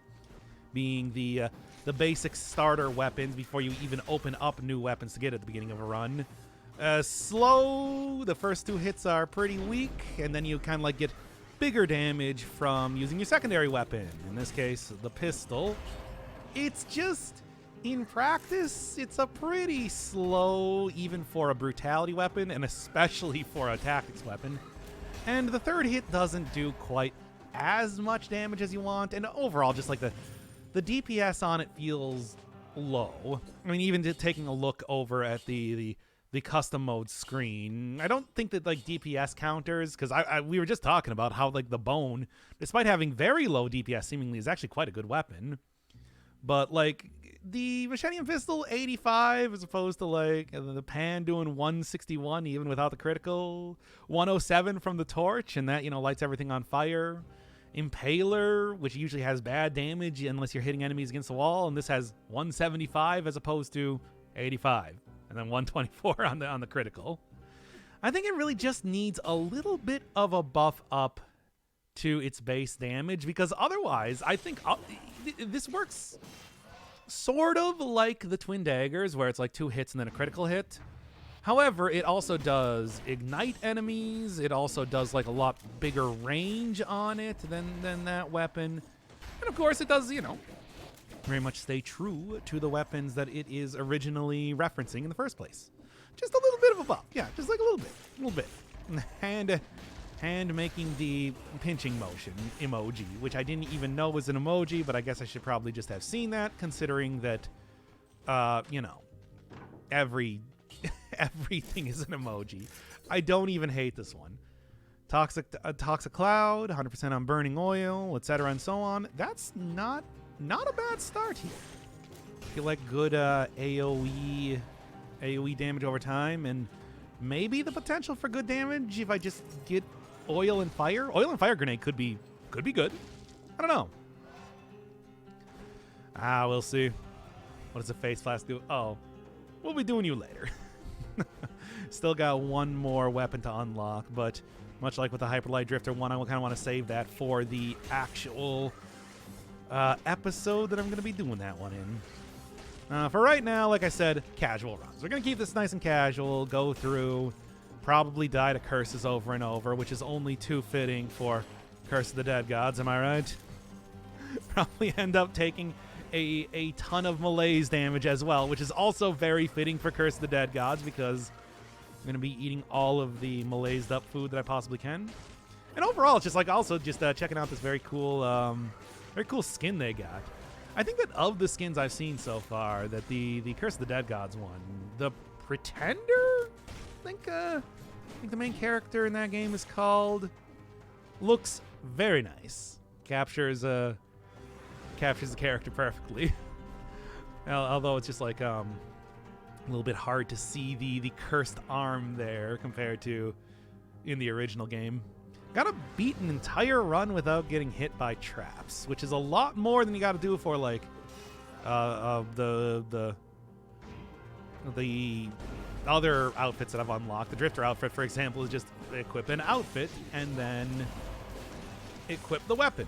Speaker 1: being the basic starter weapons before you even open up new weapons to get at the beginning of a run. Slow, the first 2 hits are pretty weak, and then you kind of like get bigger damage from using your secondary weapon. In this case, the pistol. It's just... in practice, it's a pretty slow, even for a brutality weapon, and especially for a tactics weapon. And the 3rd hit doesn't do quite as much damage as you want, and overall, just like the DPS on it feels low. I mean, even taking a look over at the custom mode screen, I don't think that like DPS counters, because we were just talking about how like the bone, despite having very low DPS, seemingly is actually quite a good weapon. But like the Machete and Pistol 85 as opposed to like the Pan doing 161 even without the critical, 107 from the torch, and that, you know, lights everything on fire. Impaler, which usually has bad damage unless you're hitting enemies against the wall, and this has 175 as opposed to 85, and then 124 on the critical. I think it really just needs a little bit of a buff up to its base damage, because otherwise I think this works sort of like the Twin Daggers, where it's like 2 hits and then a critical hit. However, it also does ignite enemies. It also does like a lot bigger range on it than that weapon. And of course it does, you know, very much stay true to the weapons that it is originally referencing in the first place. Just a little bit of a buff. Yeah, just like a little bit. And making the pinching motion emoji, which I didn't even know was an emoji, but I guess I should probably just have seen that, considering that, you know, everything is an emoji. I don't even hate this one. Toxic cloud, 100% on burning oil, etc. and so on. That's not a bad start here. I feel like good AoE damage over time, and maybe the potential for good damage if I just get oil and fire. Oil and fire grenade could be good. I don't know. We'll see. What does the face flask do? Oh, we'll be doing you later. Still got one more weapon to unlock, but much like with the Hyperlight Drifter one, I kind of want to save that for the actual episode that I'm going to be doing that one in. For right now, like I said, casual runs. We're going to keep this nice and casual, go through, probably die to curses over and over, which is only too fitting for Curse of the Dead Gods, am I right? Probably end up taking a ton of malaise damage as well, which is also very fitting for Curse of the Dead Gods, because I'm going to be eating all of the malaised up food that I possibly can. And overall, it's just like also just checking out this very cool skin they got. I think that of the skins I've seen so far, that the Curse of the Dead Gods one, the Pretender, I think the main character in that game is called, looks very nice. Captures the character perfectly. Although it's just like a little bit hard to see the cursed arm there compared to in the original game. Gotta beat an entire run without getting hit by traps, which is a lot more than you gotta do for like the other outfits that I've unlocked. The Drifter outfit, for example, is just equip an outfit and then equip the weapon.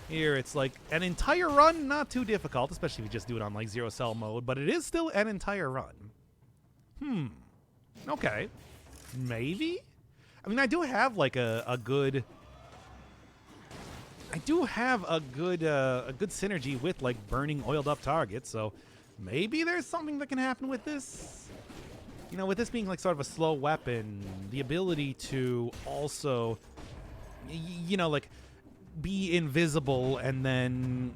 Speaker 1: Here it's like an entire run, not too difficult, especially if you just do it on like zero cell mode, but it is still an entire run. Okay. Maybe? I mean, I do have like a good I do have a good synergy with like burning oiled up targets, so maybe there's something that can happen with this. You know, with this being like sort of a slow weapon, the ability to also, you know, like be invisible and then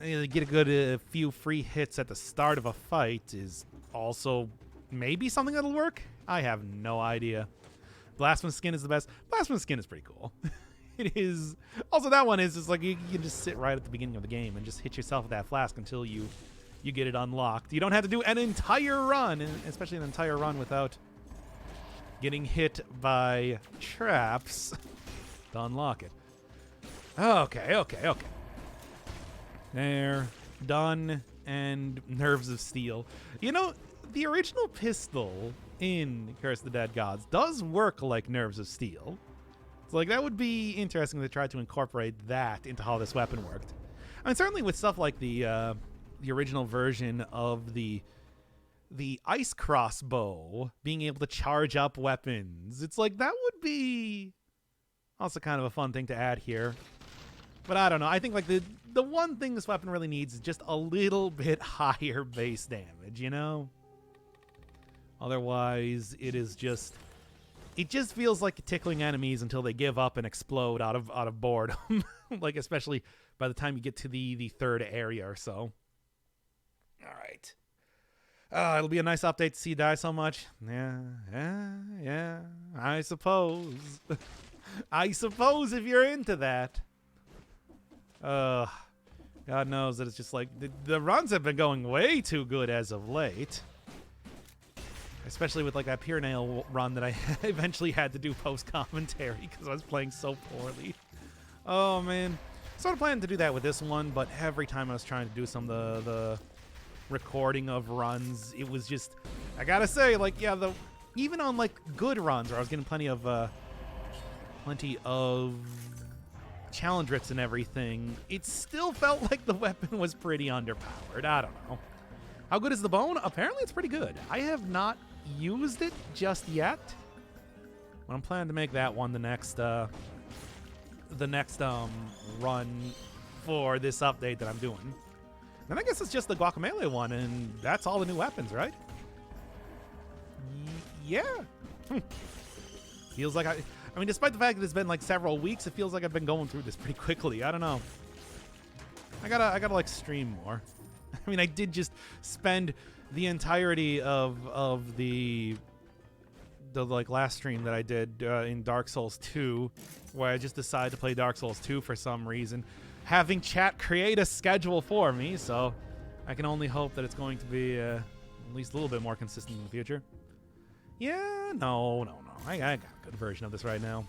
Speaker 1: get a good few free hits at the start of a fight is also maybe something that'll work. I have no idea. Blasphemous Skin is the best. Blasphemous Skin is pretty cool. It is. Also, that one is just like you can just sit right at the beginning of the game and just hit yourself with that flask until you get it unlocked. You don't have to do an entire run, especially an entire run without getting hit by traps to unlock it. Okay. There. Done. And Nerves of Steel. You know, the original pistol in Curse of the Dead Gods does work like Nerves of Steel. So, like, that would be interesting to try to incorporate that into how this weapon worked. I mean, certainly with stuff like the original version of the ice crossbow being able to charge up weapons, it's like that would be also kind of a fun thing to add here. But I don't know. I think like the one thing this weapon really needs is just a little bit higher base damage, you know? Otherwise, it just feels like tickling enemies until they give up and explode out of boredom. Like, especially by the time you get to the third area or so. All right. It'll be a nice update to see you die so much. Yeah. I suppose. I suppose if you're into that. God knows that it's just like the runs have been going way too good as of late. Especially with like that Pyrenail run that I eventually had to do post-commentary because I was playing so poorly. Oh, man. Sort of planning to do that with this one, but every time I was trying to do some of the recording of runs, it was just, I gotta say, like, yeah, even on like good runs where I was getting plenty of challenge rips and everything, it still felt like the weapon was pretty underpowered. I don't know. How good is the bone? Apparently it's pretty good. I have not used it just yet, but I'm planning to make that one the next run for this update that I'm doing. Then I guess it's just the Guacamole one, and that's all the new weapons, right? Yeah. Feels like I mean, despite the fact that it's been like several weeks, it feels like I've been going through this pretty quickly. I don't know. I gotta like stream more. I mean, I did just spend the entirety of the like last stream that I did in Dark Souls 2, where I just decided to play Dark Souls 2 for some reason, having chat create a schedule for me, so I can only hope that it's going to be at least a little bit more consistent in the future. Yeah, no. I got a good version of this right now.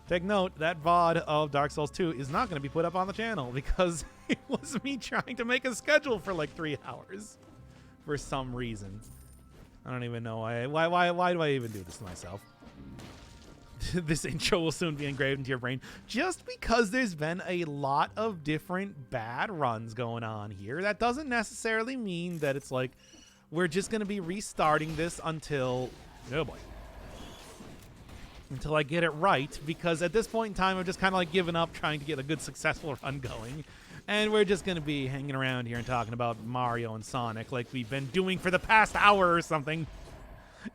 Speaker 1: Take note, that VOD of Dark Souls 2 is not going to be put up on the channel because it was me trying to make a schedule for like 3 hours for some reason. I don't even know why do I even do this to myself? This intro will soon be engraved into your brain just because there's been a lot of different bad runs going on here. That doesn't necessarily mean that it's like we're just going to be restarting this until, oh boy, until I get it right, because at this point in time, I've just kind of like given up trying to get a good successful run going. And we're just going to be hanging around here and talking about Mario and Sonic like we've been doing for the past hour or something.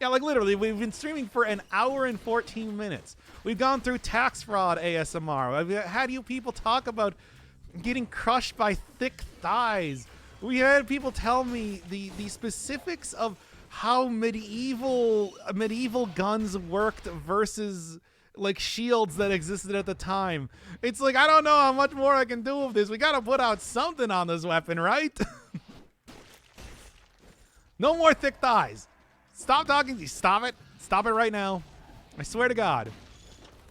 Speaker 1: Yeah, like literally, we've been streaming for an hour and 14 minutes. We've gone through tax fraud ASMR. I've had you people talk about getting crushed by thick thighs. We had people tell me the specifics of how medieval guns worked versus like shields that existed at the time. It's like, I don't know how much more I can do with this. We gotta put out something on this weapon, right? No more thick thighs. Stop talking. Stop it. Stop it right now. I swear to God.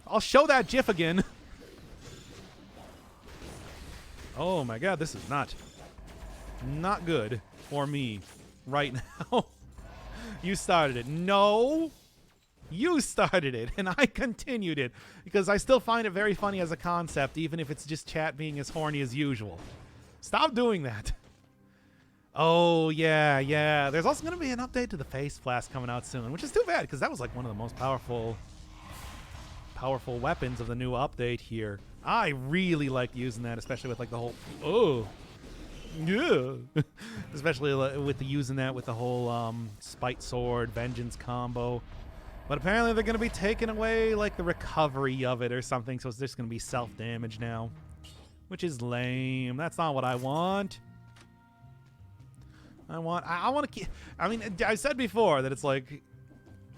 Speaker 1: I'll show that GIF again. Oh my God, this is not good for me right now. You started it. No. You started it, and I continued it, because I still find it very funny as a concept, even if it's just chat being as horny as usual. Stop doing that. Oh, yeah. There's also going to be an update to the Face Flask coming out soon, which is too bad, because that was like one of the most powerful weapons of the new update here. I really like using that, especially with like the whole yeah, especially with the using that with the whole spite sword vengeance combo. But apparently they're going to be taking away like the recovery of it or something, so it's just going to be self damage now, which is lame. That's not what I want. I want to keep. I mean, I said before that it's like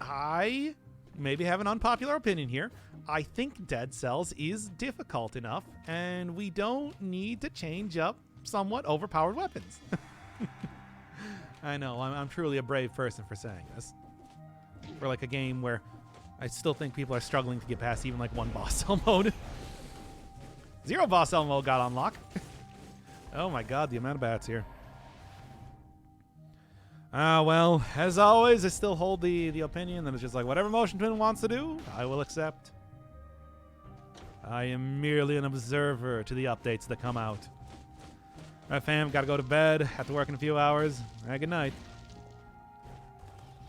Speaker 1: I maybe have an unpopular opinion here. I think Dead Cells is difficult enough, and we don't need to change up somewhat overpowered weapons. I know, I'm truly a brave person for saying this. For like a game where I still think people are struggling to get past even like one boss cell mode. 0 boss cell mode got unlocked. Oh my god, the amount of bats here. Well, as always, I still hold the opinion that it's just like whatever Motion Twin wants to do, I will accept. I am merely an observer to the updates that come out. All right, fam, gotta go to bed. Have to work in a few hours. All right, good night.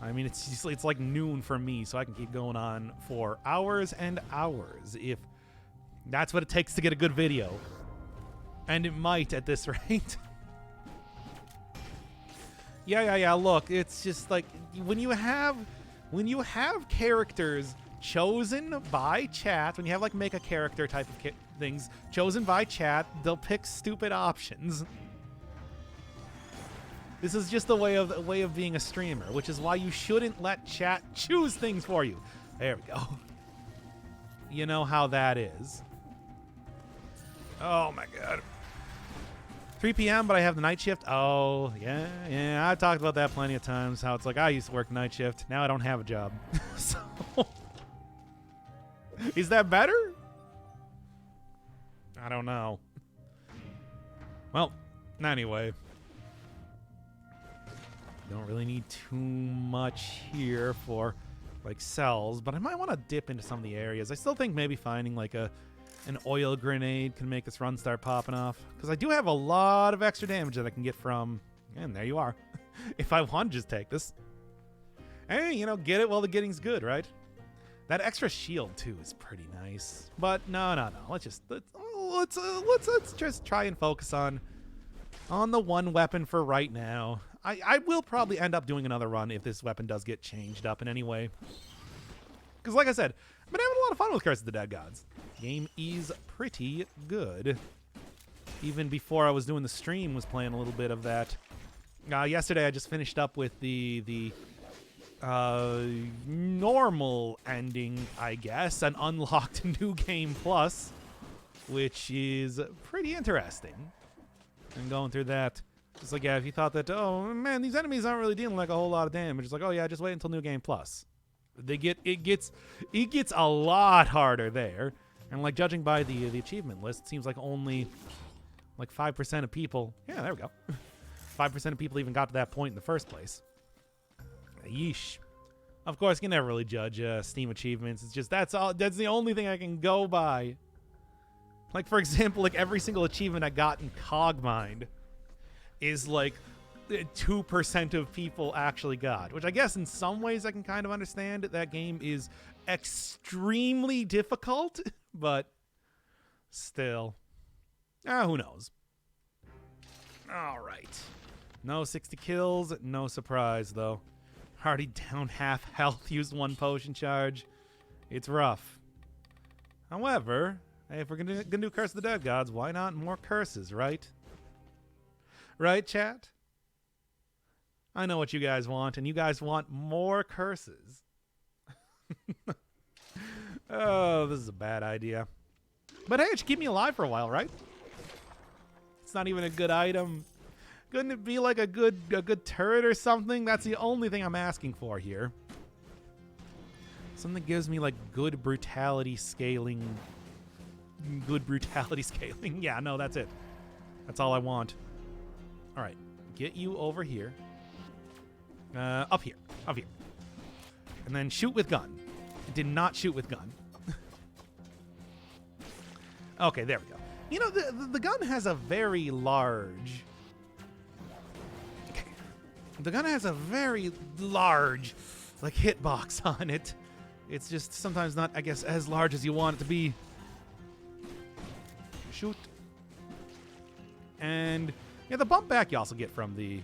Speaker 1: I mean, it's like noon for me, so I can keep going on for hours and hours if that's what it takes to get a good video. And it might at this rate. Yeah. Look, it's just like when you have characters chosen by chat, when you have like make a character type of things chosen by chat, they'll pick stupid options. This is just the way of being a streamer, which is why you shouldn't let chat choose things for you. There we go. You know how that is. Oh my god. 3 p.m., but I have the night shift. Oh, yeah. I've talked about that plenty of times, how it's like I used to work night shift. Now I don't have a job. So, is that better? I don't know. Well, anyway. Don't really need too much here for like cells, but I might want to dip into some of the areas. I still think maybe finding like an oil grenade can make this run start popping off, because I do have a lot of extra damage that I can get from, and there you are. If I want to just take this. Hey, you know, get it while the getting's good, right? That extra shield too is pretty nice. But no. Let's just try and focus on the one weapon for right now. I will probably end up doing another run if this weapon does get changed up in any way. Because like I said, I've been having a lot of fun with Curse of the Dead Gods. Game is pretty good. Even before I was doing the stream, was playing a little bit of that. Yesterday I just finished up with the normal ending, I guess, and unlocked New Game Plus, which is pretty interesting. And going through that, it's like, yeah, if you thought that, oh man, these enemies aren't really dealing like a whole lot of damage, it's like, oh yeah, just wait until New Game Plus. It gets a lot harder there, and like judging by the achievement list, it seems like only like 5% of people. Yeah, there we go. 5% of people even got to that point in the first place. Yeesh. Of course, you can never really judge Steam achievements. It's just that's the only thing I can go by. Like for example, like every single achievement I got in Cogmind is like 2% of people actually got, which I guess in some ways I can kind of understand. That game is extremely difficult, but still, who knows? All right, no 60 kills, no surprise though. Already down half health, used 1 potion charge. It's rough. However, hey, if we're gonna do Curse of the Dead Gods, why not more curses, right? Right, chat? I know what you guys want, and you guys want more curses. Oh, this is a bad idea. But hey, it should keep me alive for a while, right? It's not even a good item. Couldn't it be like a good turret or something? That's the only thing I'm asking for here. Something that gives me like good brutality scaling. Good brutality scaling. Yeah, no, that's it. That's all I want. All right, get you over here. Up here. And then shoot with gun. It did not shoot with gun. Okay, there we go. You know, the gun has a very large... Okay. The gun has a very large, like, hitbox on it. It's just sometimes not, I guess, as large as you want it to be. Shoot. And yeah, the bump back you also get from the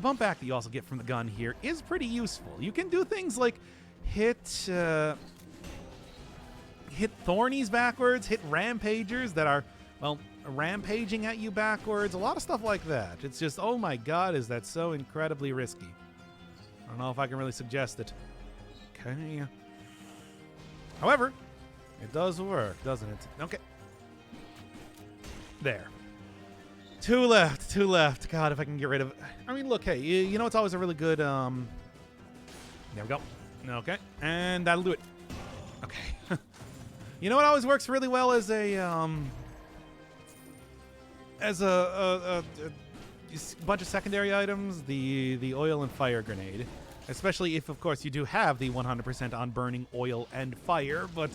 Speaker 1: bump back that you also get from the gun here is pretty useful. You can do things like hit Thornies backwards, hit Rampagers that are, well, rampaging at you backwards, a lot of stuff like that. It's just, oh my god, is that so incredibly risky. I don't know if I can really suggest it. Okay. However, it does work, doesn't it? Okay. There. Two left. God, if I can get rid of... I mean, look, hey, you know it's always a really good... There we go. Okay. And that'll do it. Okay. You know what always works really well as a bunch of secondary items? The oil and fire grenade. Especially if, of course, you do have the 100% on burning oil and fire, but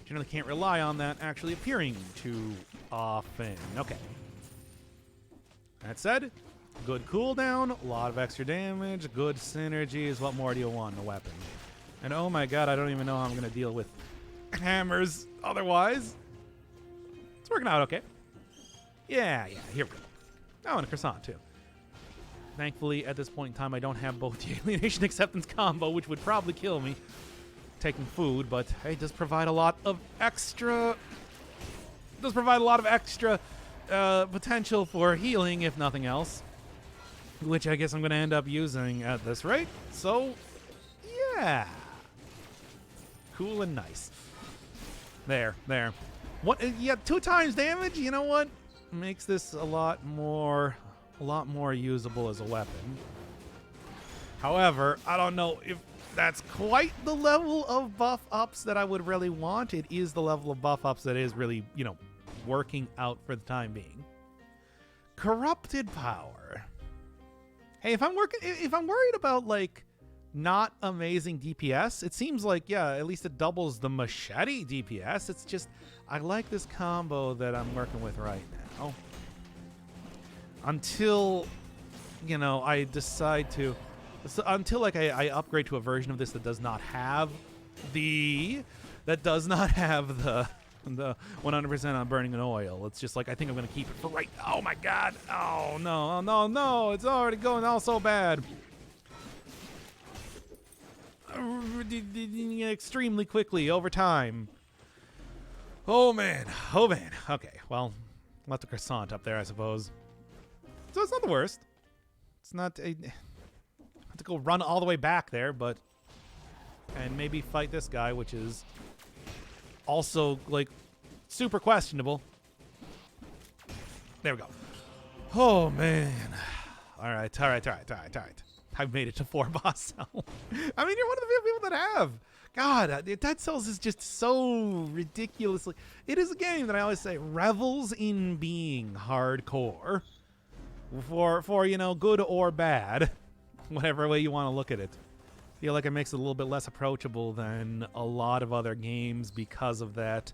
Speaker 1: generally can't rely on that actually appearing too often. Okay. That said, good cooldown, a lot of extra damage, good synergies. What more do you want in a weapon? And oh my god, I don't even know how I'm going to deal with hammers otherwise. It's working out okay. Yeah, here we go. Oh, and a croissant too. Thankfully, at this point in time, I don't have both the alienation acceptance combo, which would probably kill me taking food, but hey, it does provide a lot of extra... potential for healing, if nothing else. Which I guess I'm going to end up using at this rate. So, yeah. Cool and nice. There. What? Yeah, 2 times damage. You know what? Makes this a lot more usable as a weapon. However, I don't know if that's quite the level of buff ups that I would really want. It is the level of buff ups that is really, you know, working out for the time being. Corrupted power. Hey, if I'm worried about like not amazing DPS, it seems like, yeah, at least it doubles the Machete DPS. It's just, I like this combo that I'm working with right now. Until, you know, I decide to, until like I upgrade to a version of this that does not have the 100% on burning an oil. It's just like, I think I'm going to keep it for right. Oh my god. Oh no. It's already going all so bad. Extremely quickly over time. Oh man. Okay, well, left the croissant up there, I suppose. So it's not the worst. It's not a... I have to go run all the way back there, but... And maybe fight this guy, which is also, like, super questionable. There we go. Oh, man. All right. I've made it to 4 boss cell. I mean, you're one of the few people that have. God, Dead Cells is just so ridiculously... It is a game that I always say revels in being hardcore. For you know, good or bad. Whatever way you want to look at it. I feel like it makes it a little bit less approachable than a lot of other games because of that.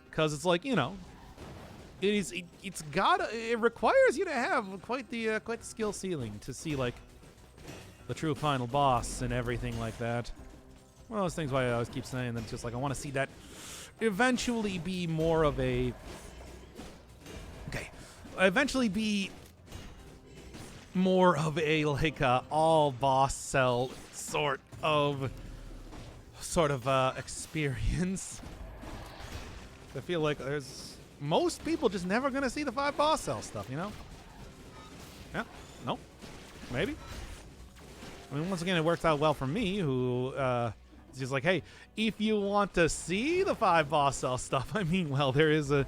Speaker 1: Because it's like, you know, it requires you to have quite the skill ceiling to see like the true final boss and everything like that. One of those things why I always keep saying that, just like I want to see that eventually be more of a like all boss cell sort of experience. I feel like there's most people just never gonna see the 5 boss cell stuff, you know? Yeah, no, maybe. I mean, once again, it works out well for me, who is just like, hey, if you want to see the 5 boss cell stuff, I mean, well, there is a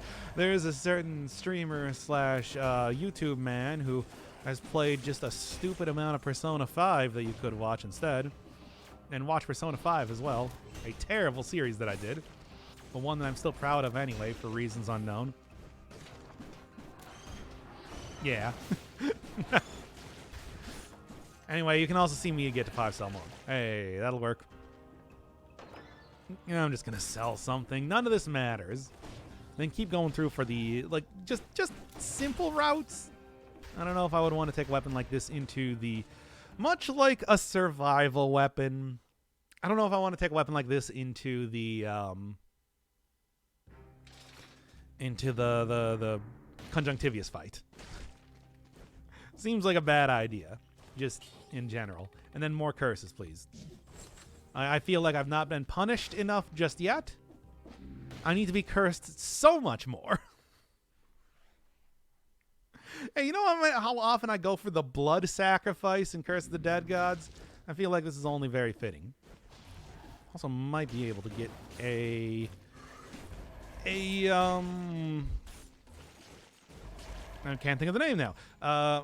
Speaker 1: certain streamer slash YouTube man who has played just a stupid amount of Persona 5 that you could watch instead. And watch Persona 5 as well. A terrible series that I did. But one that I'm still proud of anyway, for reasons unknown. Yeah. Anyway, you can also see me get to 5 cell mode. Hey, that'll work. You know, I'm just gonna sell something. None of this matters. Then keep going through for the, like, just simple routes. I don't know if I would want to take a weapon like this into the... Much like a survival weapon, I don't know if I want to take a weapon like this into the into the conjunctivious fight. Seems like a bad idea, just in general. And then more curses, please. I feel like I've not been punished enough just yet. I need to be cursed so much more. Hey, you know how often I go for the blood sacrifice and curse the dead gods? I feel like this is only very fitting. Also might be able to get I can't think of the name now.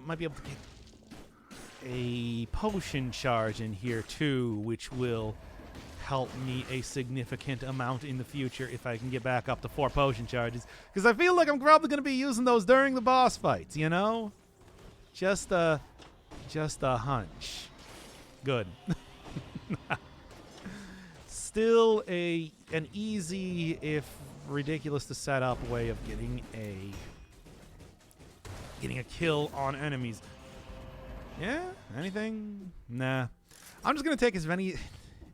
Speaker 1: Might be able to get a potion charge in here too, which will help me a significant amount in the future if I can get back up to 4 potion charges. Because I feel like I'm probably going to be using those during the boss fights, you know? Just a hunch. Good. Still an easy, if ridiculous to set up way of getting a kill on enemies. Yeah? Anything? Nah. I'm just going to take as many...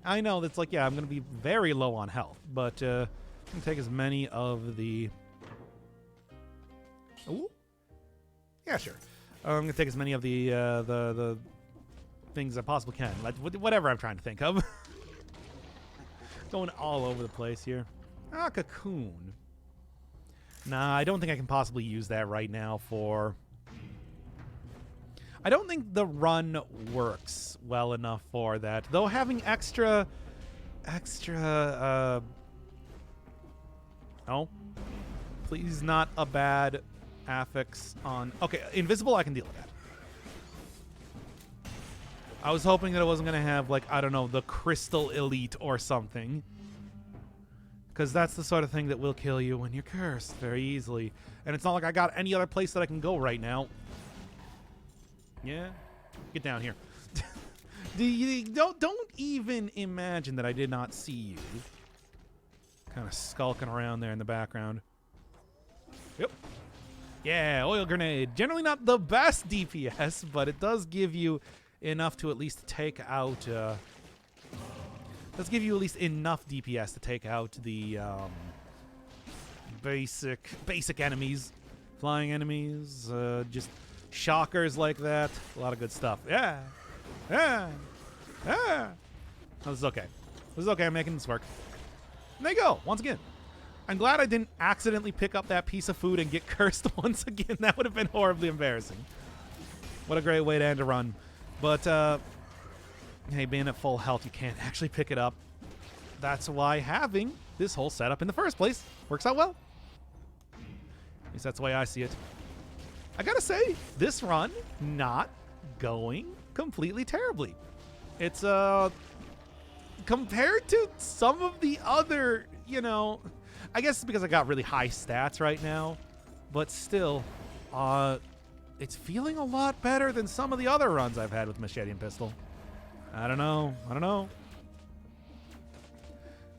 Speaker 1: I know that's like, yeah, I'm going to be very low on health, but I'm going to take as many of the... Ooh? Yeah, sure. I'm going to take as many of the things I possibly can. Like, whatever I'm trying to think of. Going all over the place here. Ah, cocoon. Nah, I don't think I can possibly use that right now for... I don't think the run works well enough for that. Though having extra... Oh. Please not a bad affix on... Okay, invisible I can deal with that. I was hoping that it wasn't going to have, like, I don't know, the Crystal Elite or something. Because that's the sort of thing that will kill you when you're cursed very easily. And it's not like I got any other place that I can go right now. Yeah? Get down here. Don't even imagine that I did not see you. Kind of skulking around there in the background. Yep. Yeah, oil grenade. Generally not the best DPS, but it does give you enough to at least take out... does give you at least enough DPS to take out the basic enemies. Flying enemies, just shockers like that. A lot of good stuff. Yeah. Yeah. Yeah. Oh, this is okay. This is okay. I'm making this work. And there you go. Once again. I'm glad I didn't accidentally pick up that piece of food and get cursed once again. That would have been horribly embarrassing. What a great way to end a run. But, hey, being at full health, you can't actually pick it up. That's why having this whole setup in the first place works out well. At least that's the way I see it. I gotta say, this run, not going completely terribly. It's, compared to some of the other, you know, I guess it's because I got really high stats right now, but still, it's feeling a lot better than some of the other runs I've had with Machete and Pistol. I don't know.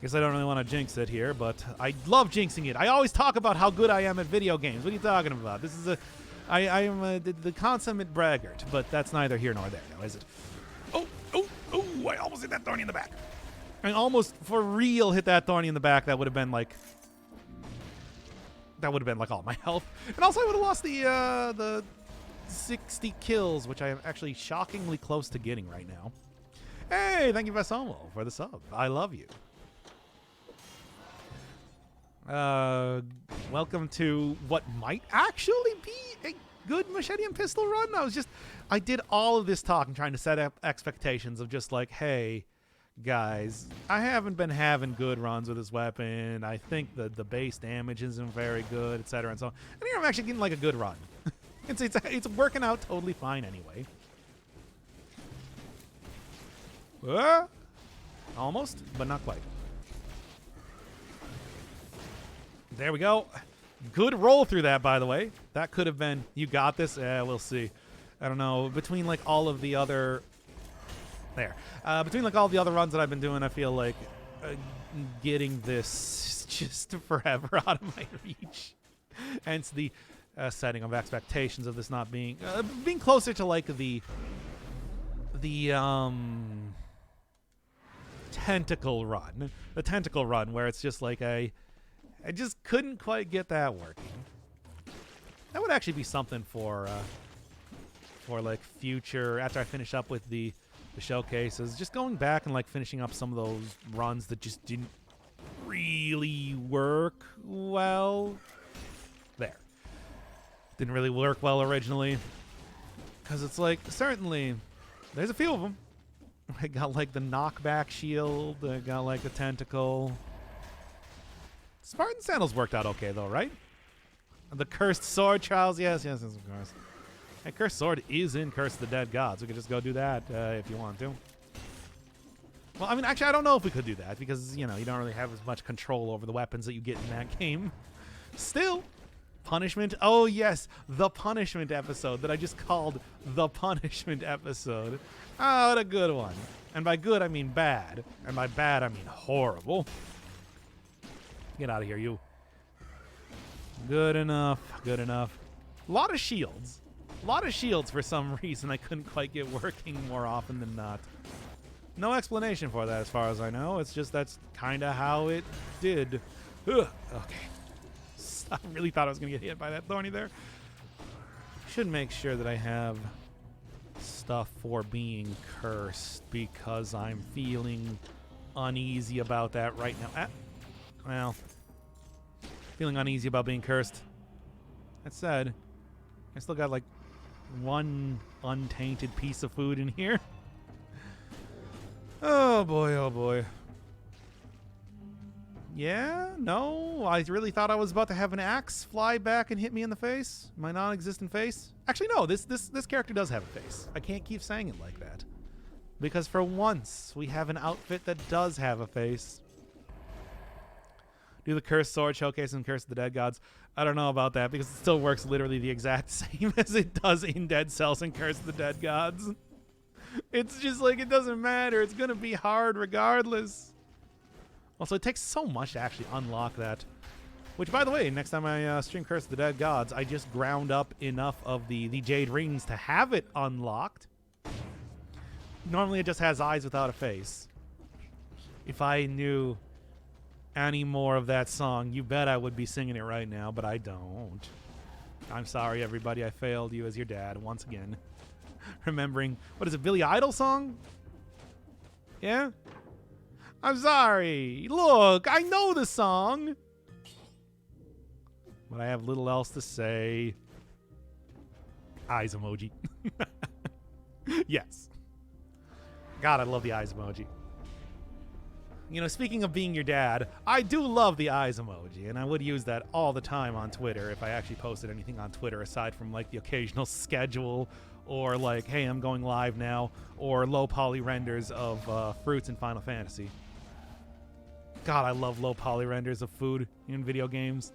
Speaker 1: Guess I don't really want to jinx it here, but I love jinxing it. I always talk about how good I am at video games. What are you talking about? This is I am the consummate braggart, but that's neither here nor there now, is it? Oh, I almost hit that thorny in the back. I almost, for real, hit that thorny in the back. That would have been like all my health. And also I would have lost the 60 kills, which I am actually shockingly close to getting right now. Hey, thank you, Vasomo, for the sub. I love you. Welcome to what might actually be a good Machete and Pistol run. I did all of this talking, trying to set up expectations of just like, hey, guys, I haven't been having good runs with this weapon. I think the base damage isn't very good, etc. and so on. And here I'm actually getting like a good run. It's working out totally fine anyway. Almost, but not quite. There we go. Good roll through that, by the way. That could have been, you got this? Yeah, we'll see. I don't know. Between like all of the other... between like all the other runs that I've been doing, I feel like getting this just forever out of my reach. Hence the setting of expectations of this not being... being closer to like the tentacle run. The tentacle run where it's just like a I just couldn't quite get that working. That would actually be something for like future, after I finish up with the showcases, just going back and like finishing up some of those runs that just didn't really work well. There. Didn't really work well originally. Because it's like, certainly, there's a few of them. I got like the knockback shield, I got like the tentacle. Spartan sandals worked out okay though, right? The cursed sword, Charles, yes, of course. Hey, cursed sword is in Curse of the Dead Gods. We could just go do that if you want to. Well, I mean, actually, I don't know if we could do that because, you know, you don't really have as much control over the weapons that you get in that game. Still, punishment. Oh, yes, the punishment episode that I just called the punishment episode. Oh, what a good one. And by good, I mean bad. And by bad, I mean horrible. Get out of here, you. Good enough. Good enough. A lot of shields. A lot of shields for some reason I couldn't quite get working more often than not. No explanation for that as far as I know. It's just that's kind of how it did. Ugh. Okay. I really thought I was going to get hit by that thorny there. Should make sure that I have stuff for being cursed because I'm feeling uneasy about that right now. Well, feeling uneasy about being cursed. That said, I still got like one untainted piece of food in here. Oh boy, oh boy. Yeah, no, I really thought I was about to have an axe fly back and hit me in the face. My non-existent face. Actually, no, this character does have a face. I can't keep saying it like that. Because for once, we have an outfit that does have a face. Do the Cursed Sword showcase and Curse of the Dead Gods. I don't know about that because it still works literally the exact same as it does in Dead Cells and Curse of the Dead Gods. It's just like it doesn't matter. It's going to be hard regardless. Also, it takes so much to actually unlock that. Which, by the way, next time I stream Curse of the Dead Gods, I just ground up enough of the Jade Rings to have it unlocked. Normally, it just has eyes without a face. If I knew any more of that song, you bet I would be singing it right now, but I don't. I'm sorry, everybody. I failed you as your dad once again. Remembering, what is it, Billy Idol song? Yeah? I'm sorry. Look, I know the song. But I have little else to say. Eyes emoji. Yes. God, I love the eyes emoji. You know, speaking of being your dad, I do love the eyes emoji, and I would use that all the time on Twitter if I actually posted anything on Twitter aside from, like, the occasional schedule or, like, hey, I'm going live now, or low poly renders of fruits in Final Fantasy. God, I love low poly renders of food in video games.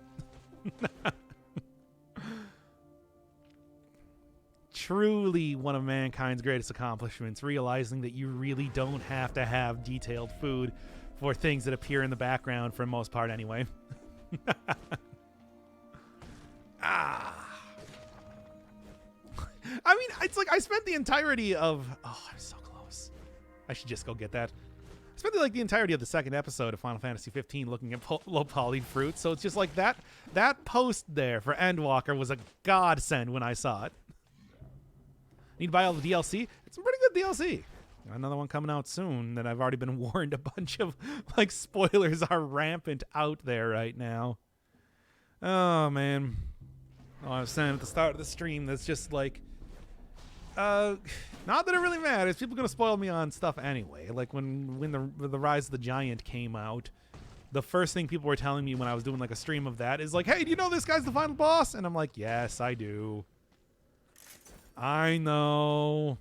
Speaker 1: Truly one of mankind's greatest accomplishments, realizing that you really don't have to have detailed food for things that appear in the background for the most part anyway. I mean, it's like I spent the entirety of... Oh, I'm so close. I should just go get that. I spent like the entirety of the second episode of Final Fantasy 15 looking at low poly fruit, so it's just like that post there for Endwalker was a godsend when I saw it. Need to buy all the DLC? It's some pretty good DLC. Got another one coming out soon that I've already been warned a bunch of like spoilers are rampant out there right now. Oh man. Oh, I was saying at the start of the stream that's just like not that it really matters. People are gonna spoil me on stuff anyway. Like when the Rise of the Giant came out, the first thing people were telling me when I was doing like a stream of that is like, hey, do you know this guy's the final boss? And I'm like, yes, I do. I know.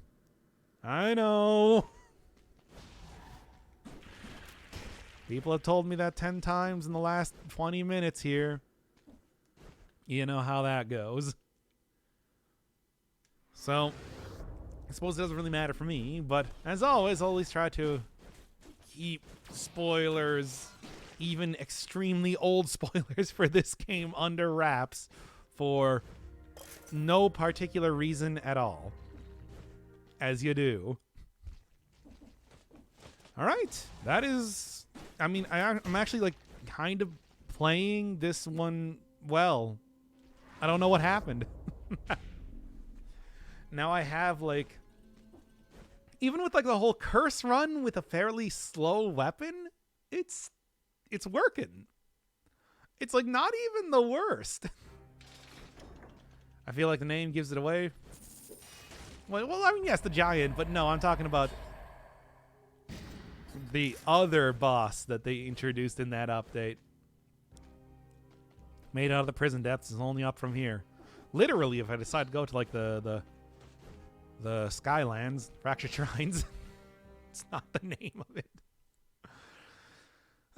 Speaker 1: People have told me that 10 times in the last 20 minutes here. You know how that goes. So, I suppose it doesn't really matter for me, but as always, I'll always try to keep spoilers, even extremely old spoilers for this game, under wraps for no particular reason at all. As you do. All right. That is... I mean, I'm actually, like, kind of playing this one well. I don't know what happened. Now I have, like, even with, like, the whole curse run with a fairly slow weapon, it's working. It's, like, not even the worst. I feel like the name gives it away. Well, I mean, yes, the giant, but no, I'm talking about the other boss that they introduced in that update. Made out of the prison depths is only up from here. Literally, if I decide to go to, like, the Skylands, Fractured Shrines, it's not the name of it.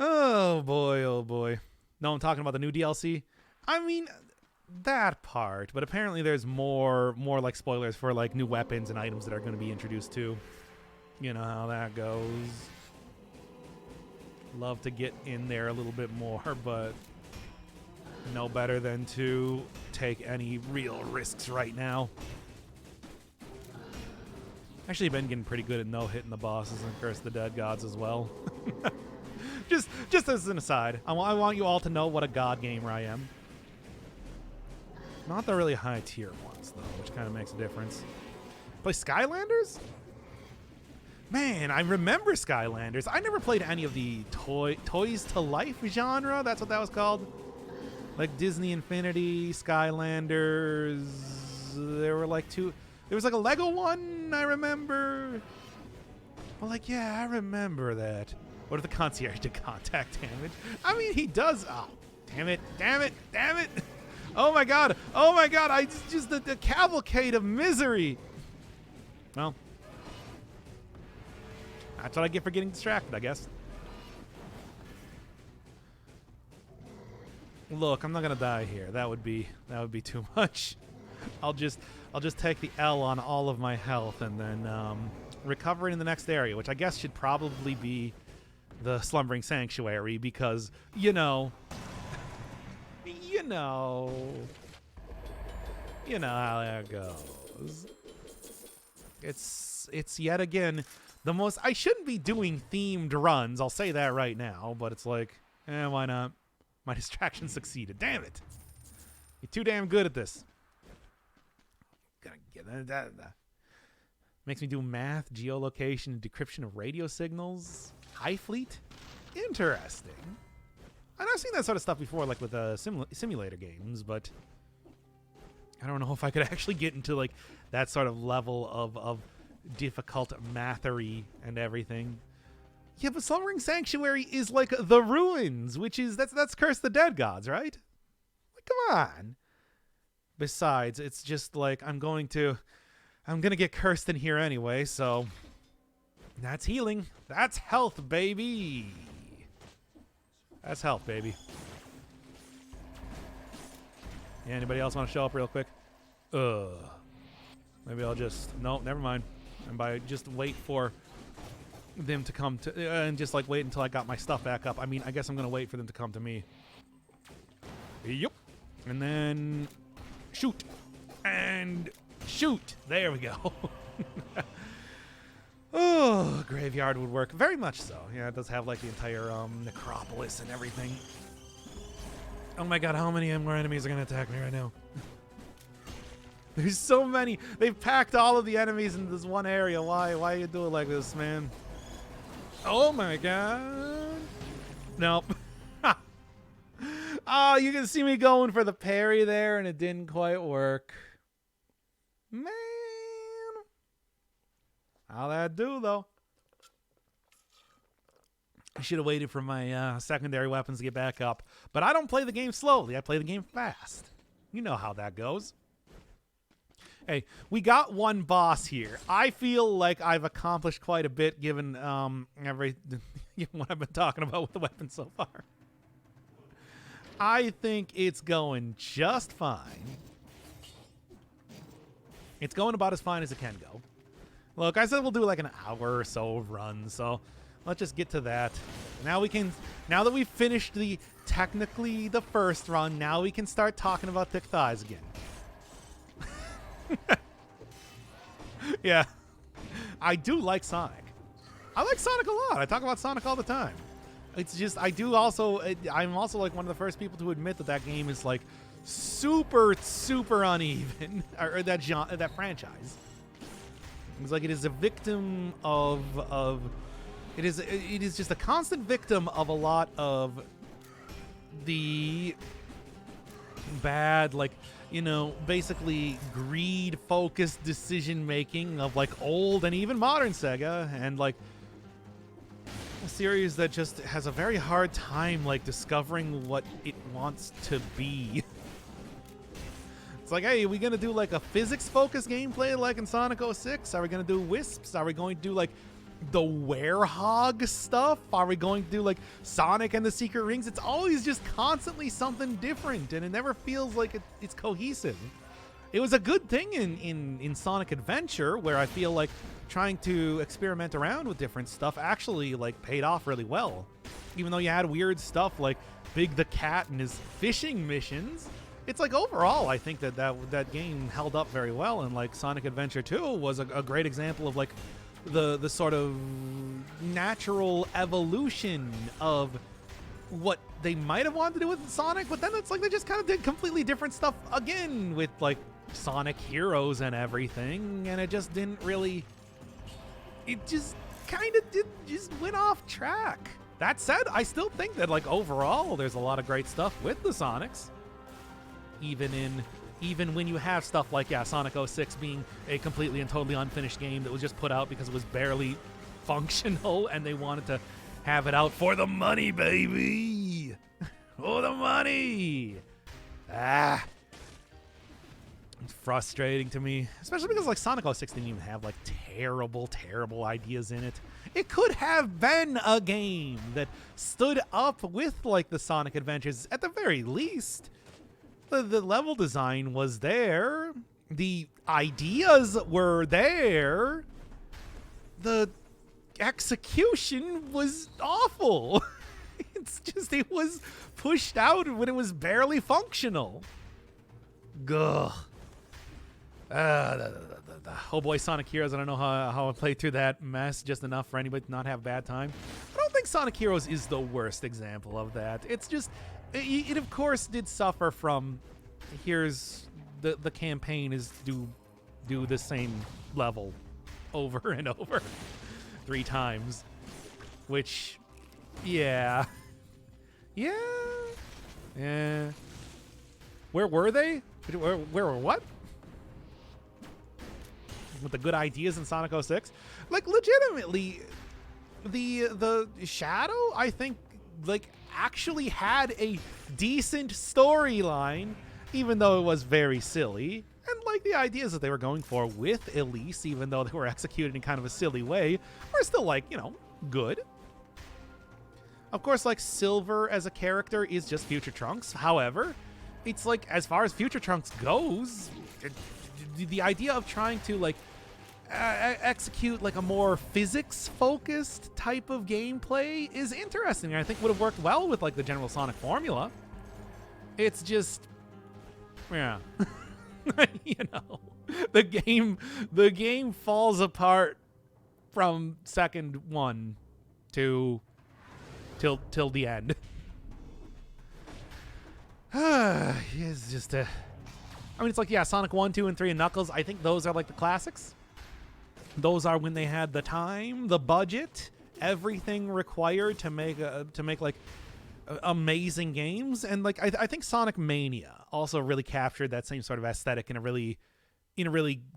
Speaker 1: Oh, boy, oh, boy. No, I'm talking about the new DLC. I mean, that part, but apparently there's more like spoilers for, like, new weapons and items that are going to be introduced too. You know how that goes. Love to get in there a little bit more, but no better than to take any real risks right now. Actually, been getting pretty good at no-hitting the bosses and Curse the Dead Gods as well. just as an aside, I want you all to know what a god gamer I am. Not the really high tier ones, though, which kind of makes a difference. Play Skylanders? Man, I remember Skylanders. I never played any of the Toys to Life genre. That's what that was called. Like Disney Infinity, Skylanders. There were like two. There was like a Lego one, I remember. Well, like, yeah, I remember that. What if the concierge did contact damage? I mean, he does. Oh, damn it. Oh my god. I just the cavalcade of misery. Well, that's what I get for getting distracted, I guess. Look, I'm not gonna die here. That would be too much. I'll just take the L on all of my health and then recover in the next area, which I guess should probably be the Slumbering Sanctuary because, you know how that goes. It's yet again the most. I shouldn't be doing themed runs. I'll say that right now, but it's like, why not? My distraction succeeded. Damn it! You're too damn good at this. Gonna get that. Makes me do math, geolocation, and decryption of radio signals. High fleet? Interesting. And I've seen that sort of stuff before, like with simulator games, but I don't know if I could actually get into like that sort of level of difficult mathery and everything. Yeah, but Slumbering Sanctuary is like the ruins, which is that's Curse the Dead Gods, right? Like, come on. Besides, it's just like I'm gonna get cursed in here anyway, so that's healing. That's health, baby. That's health, baby. Yeah, anybody else want to show up real quick? Maybe I'll just... No, never mind. And by just wait for them to come to... and just, like, wait until I got my stuff back up. I mean, I guess I'm going to wait for them to come to me. Yep. And then... shoot. And... shoot. There we go. Oh, graveyard would work. Very much so. Yeah, it does have, like, the entire necropolis and everything. Oh my god, how many more enemies are going to attack me right now? There's so many. They've packed all of the enemies into this one area. Why you do it like this, man? Oh my god. Nope. Oh, you can see me going for the parry there, and it didn't quite work. Man. How'd that do, though? I should have waited for my secondary weapons to get back up. But I don't play the game slowly. I play the game fast. You know how that goes. Hey, we got one boss here. I feel like I've accomplished quite a bit given what I've been talking about with the weapons so far. I think it's going just fine. It's going about as fine as it can go. Look, I said we'll do like an hour or so of run, so let's just get to that. Now that we've finished technically the first run, now we can start talking about thick thighs again. Yeah. I do like Sonic. I like Sonic a lot. I talk about Sonic all the time. It's just I'm also like one of the first people to admit that game is like super uneven, or that franchise. It's like it is a victim of it is just a constant victim of a lot of the bad, like, you know, basically greed-focused decision-making of, like, old and even modern Sega, and, like, a series that just has a very hard time, like, discovering what it wants to be. It's like, hey, are we gonna do, like, a physics-focused gameplay like in Sonic 06? Are we gonna do Wisps? Are we going to do, like, the Werehog stuff? Are we going to do like Sonic and the Secret Rings? It's always just constantly something different, and it never feels like it's cohesive. It was a good thing in Sonic Adventure, where I feel like trying to experiment around with different stuff actually like paid off really well. Even though you had weird stuff like Big the Cat and his fishing missions, it's like overall I think that game held up very well, and like Sonic Adventure 2 was a great example of like the sort of natural evolution of what they might have wanted to do with Sonic, but then it's like they just kind of did completely different stuff again with like Sonic Heroes and everything, and it just didn't really, it just kind of just went off track. That said, I still think that like overall there's a lot of great stuff with the Sonics, even when you have stuff like, yeah, Sonic 06 being a completely and totally unfinished game that was just put out because it was barely functional and they wanted to have it out for the money, baby. For the money. It's frustrating to me, especially because like Sonic 06 didn't even have like terrible ideas in it. It could have been a game that stood up with like the Sonic adventures at the very least. The level design was there. The ideas were there. The execution was awful. It's just, it was pushed out when it was barely functional. Gugh. Oh boy, Sonic Heroes. I don't know how I played through that mess just enough for anybody to not have a bad time. I don't think Sonic Heroes is the worst example of that. It's just, it of course did suffer from, here's the campaign is do the same level over and over 3 times, which, yeah. Where were they? Where were what? With the good ideas in Sonic 06? Like, legitimately, the Shadow, I think, like, actually had a decent storyline, even though it was very silly. And, like, the ideas that they were going for with Elise, even though they were executed in kind of a silly way, were still, like, you know, good. Of course, like, Silver as a character is just Future Trunks. However, it's like, as far as Future Trunks goes, the idea of trying to, like, execute, like, a more physics-focused type of gameplay is interesting, and I think would have worked well with, like, the general Sonic formula. It's just, yeah. You know, the game falls apart from second one to till the end. It's just I mean, it's like, yeah, Sonic 1, 2, and 3, and Knuckles, I think those are like the classics. Those are when they had the time, the budget, everything required to make like amazing games. And like I think Sonic Mania also really captured that same sort of aesthetic in a really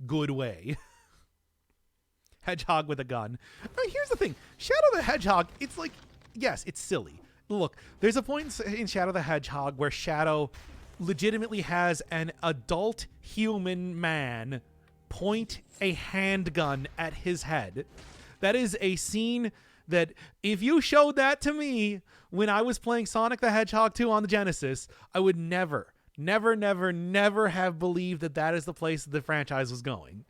Speaker 1: good way. Hedgehog with a gun. I mean, here's the thing. Shadow the Hedgehog, it's like, yes, it's silly. Look, there's a point in Shadow the Hedgehog where Shadow legitimately has an adult human man point a handgun at his head. That is a scene that, if you showed that to me when I was playing Sonic the Hedgehog 2 on the Genesis, I would never have believed that is the place the franchise was going.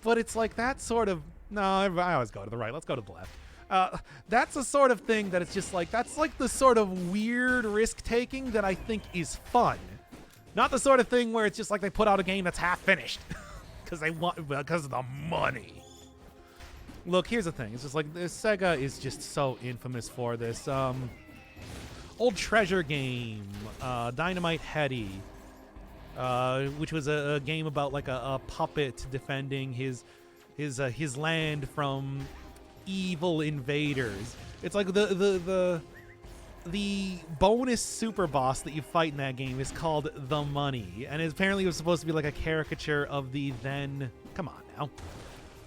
Speaker 1: But it's like that sort of, no, I always go to the right. Let's go to the left. That's the sort of thing that it's just like, that's like the sort of weird risk-taking that I think is fun. Not the sort of thing where it's just like they put out a game that's half finished because of the money. Look, here's the thing. It's just like Sega is just so infamous for this. Old treasure game, Dynamite Heady, which was a game about like a puppet defending his land from evil invaders. It's like the bonus super boss that you fight in that game is called the Money, and apparently it was supposed to be like a caricature of the then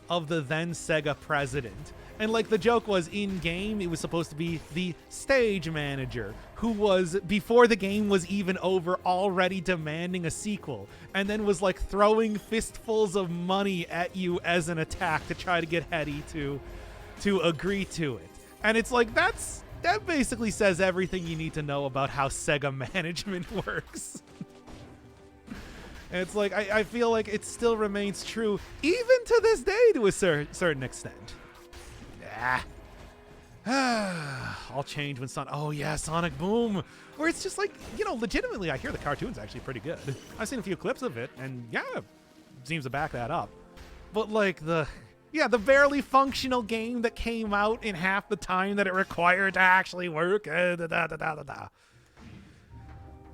Speaker 1: Sega president. And like the joke was, in game it was supposed to be the stage manager who was, before the game was even over, already demanding a sequel, and then was like throwing fistfuls of money at you as an attack to try to get Hetty to agree to it. And it's like that basically says everything you need to know about how Sega management works. And it's like I feel like it still remains true even to this day to a certain extent. I'll change when Sonic Boom, where it's just like, legitimately I hear the cartoon's actually pretty good. I've seen a few clips of it, and it seems to back that up. But like the barely functional game that came out in half the time that it required to actually work.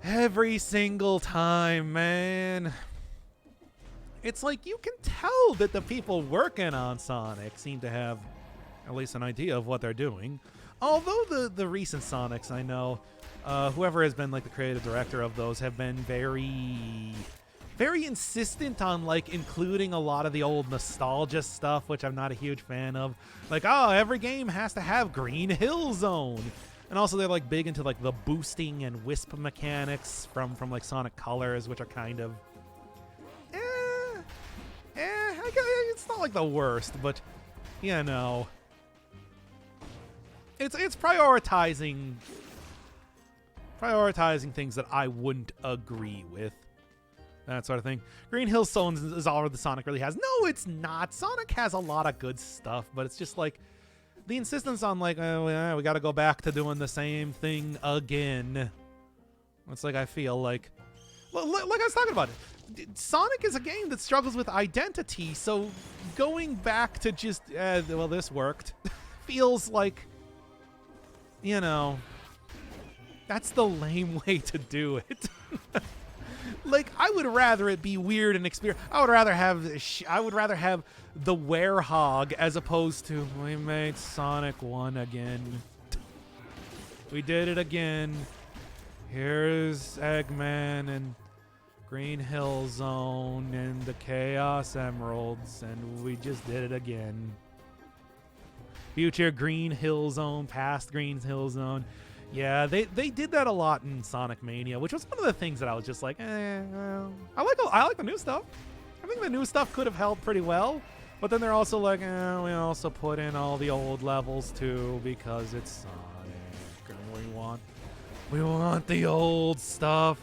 Speaker 1: Every single time, man. It's like you can tell that the people working on Sonic seem to have at least an idea of what they're doing. Although the recent Sonics, I know, whoever has been like the creative director of those have been very, very insistent on like including a lot of the old nostalgia stuff, which I'm not a huge fan of. Like, every game has to have Green Hill Zone. And also they're like big into like the boosting and wisp mechanics from like Sonic Colors, which are kind of it's not like the worst, but it's prioritizing things that I wouldn't agree with. That sort of thing. Green Hill Zone is all the Sonic really has. No, it's not. Sonic has a lot of good stuff, but it's just like the insistence on like, we got to go back to doing the same thing again. It's like I feel like I was talking about it. Sonic is a game that struggles with identity, so going back to just this worked feels like, that's the lame way to do it. Like, I would rather it be weird and experience. I would rather have the Werehog as opposed to, we made Sonic 1 again. We did it again. Here's Eggman and Green Hill Zone and the Chaos Emeralds, and we just did it again. Future Green Hill Zone, past Green Hill Zone. Yeah, they did that a lot in Sonic Mania, which was one of the things that I was just like, well, I like the new stuff. I think the new stuff could have held pretty well, but then they're also like, we also put in all the old levels too because it's Sonic, and we want the old stuff.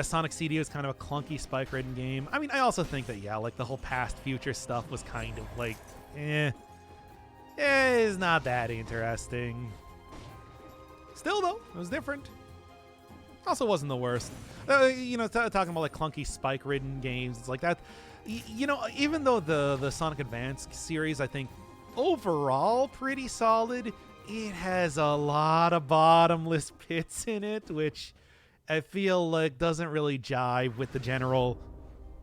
Speaker 1: Sonic CD is kind of a clunky spike-ridden game. I mean, I also think that like the whole past future stuff was kind of like, it's not that interesting. Still, though, it was different. Also wasn't the worst. Talking about like clunky spike-ridden games, it's like that. Even though the Sonic Advance series, I think, overall pretty solid, it has a lot of bottomless pits in it, which I feel like doesn't really jive with the general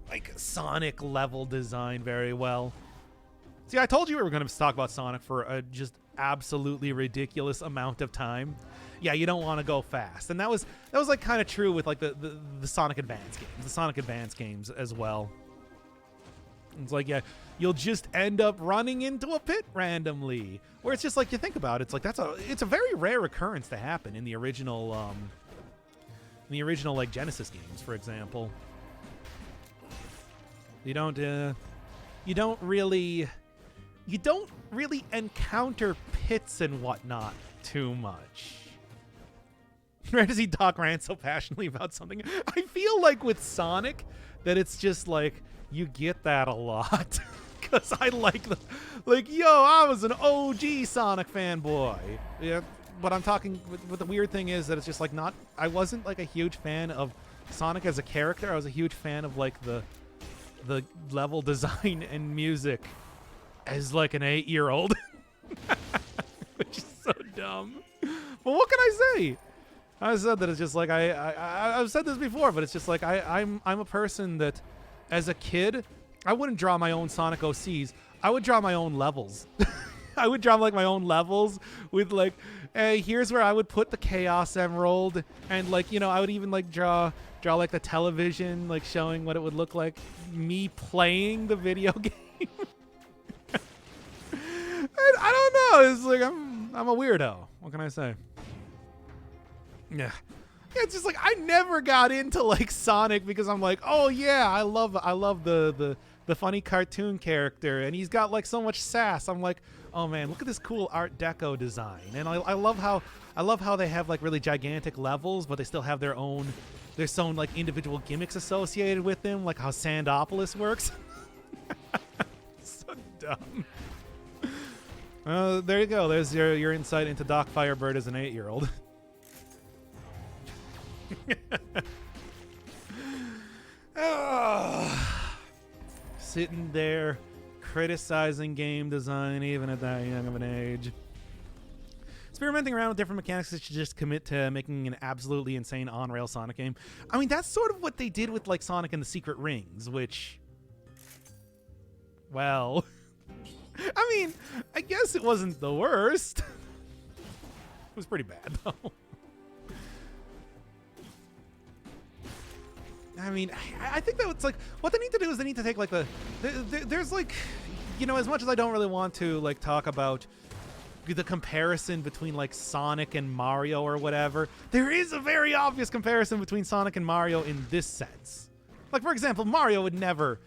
Speaker 1: like Sonic level design very well. See, I told you we were going to talk about Sonic for a just absolutely ridiculous amount of time. Yeah, you don't want to go fast. And that was like kind of true with like the Sonic Advance games, the Sonic Advance games as well. It's like, yeah, you'll just end up running into a pit randomly, where it's just like, you think about it, it's like it's a very rare occurrence to happen in the original like Genesis games, for example. You don't really encounter pits and whatnot too much. Where does he talk rant so passionately about something? I feel like with Sonic that it's just like you get that a lot. Because I I was an OG Sonic fanboy. Yeah, but I'm talking, but the weird thing is that it's just like I wasn't like a huge fan of Sonic as a character. I was a huge fan of like the the level design and music as like an 8-year-old, which is so dumb. But what can I say? I said that it's just like I've said this before, but it's just like I'm a person that, as a kid, I wouldn't draw my own Sonic OCs. I would draw my own levels. I would draw like my own levels with like, hey, here's where I would put the Chaos Emerald, and like, you know, I would even like draw like the television, like showing what it would look like me playing the video game. I don't know. It's like I'm a weirdo. What can I say? Yeah, it's just like I never got into like Sonic because I'm like, oh yeah, I love the funny cartoon character, and he's got like so much sass. I'm like, oh man, look at this cool Art Deco design, and I love how they have like really gigantic levels, but they still have their own like individual gimmicks associated with them, like how Sandopolis works. So dumb. There you go. There's your insight into Doc Firebird as an 8-year-old. Sitting there criticizing game design even at that young of an age. Experimenting around with different mechanics that should just commit to making an absolutely insane on-rail Sonic game. I mean, that's sort of what they did with like Sonic and the Secret Rings, which, well, I mean, I guess it wasn't the worst. It was pretty bad though. I mean, I think that it's like what they need to do is they need to take like there's like, you know, as much as I don't really want to like talk about the comparison between like Sonic and Mario or whatever, there is a very obvious comparison between Sonic and Mario in this sense. Like, for example, Mario would never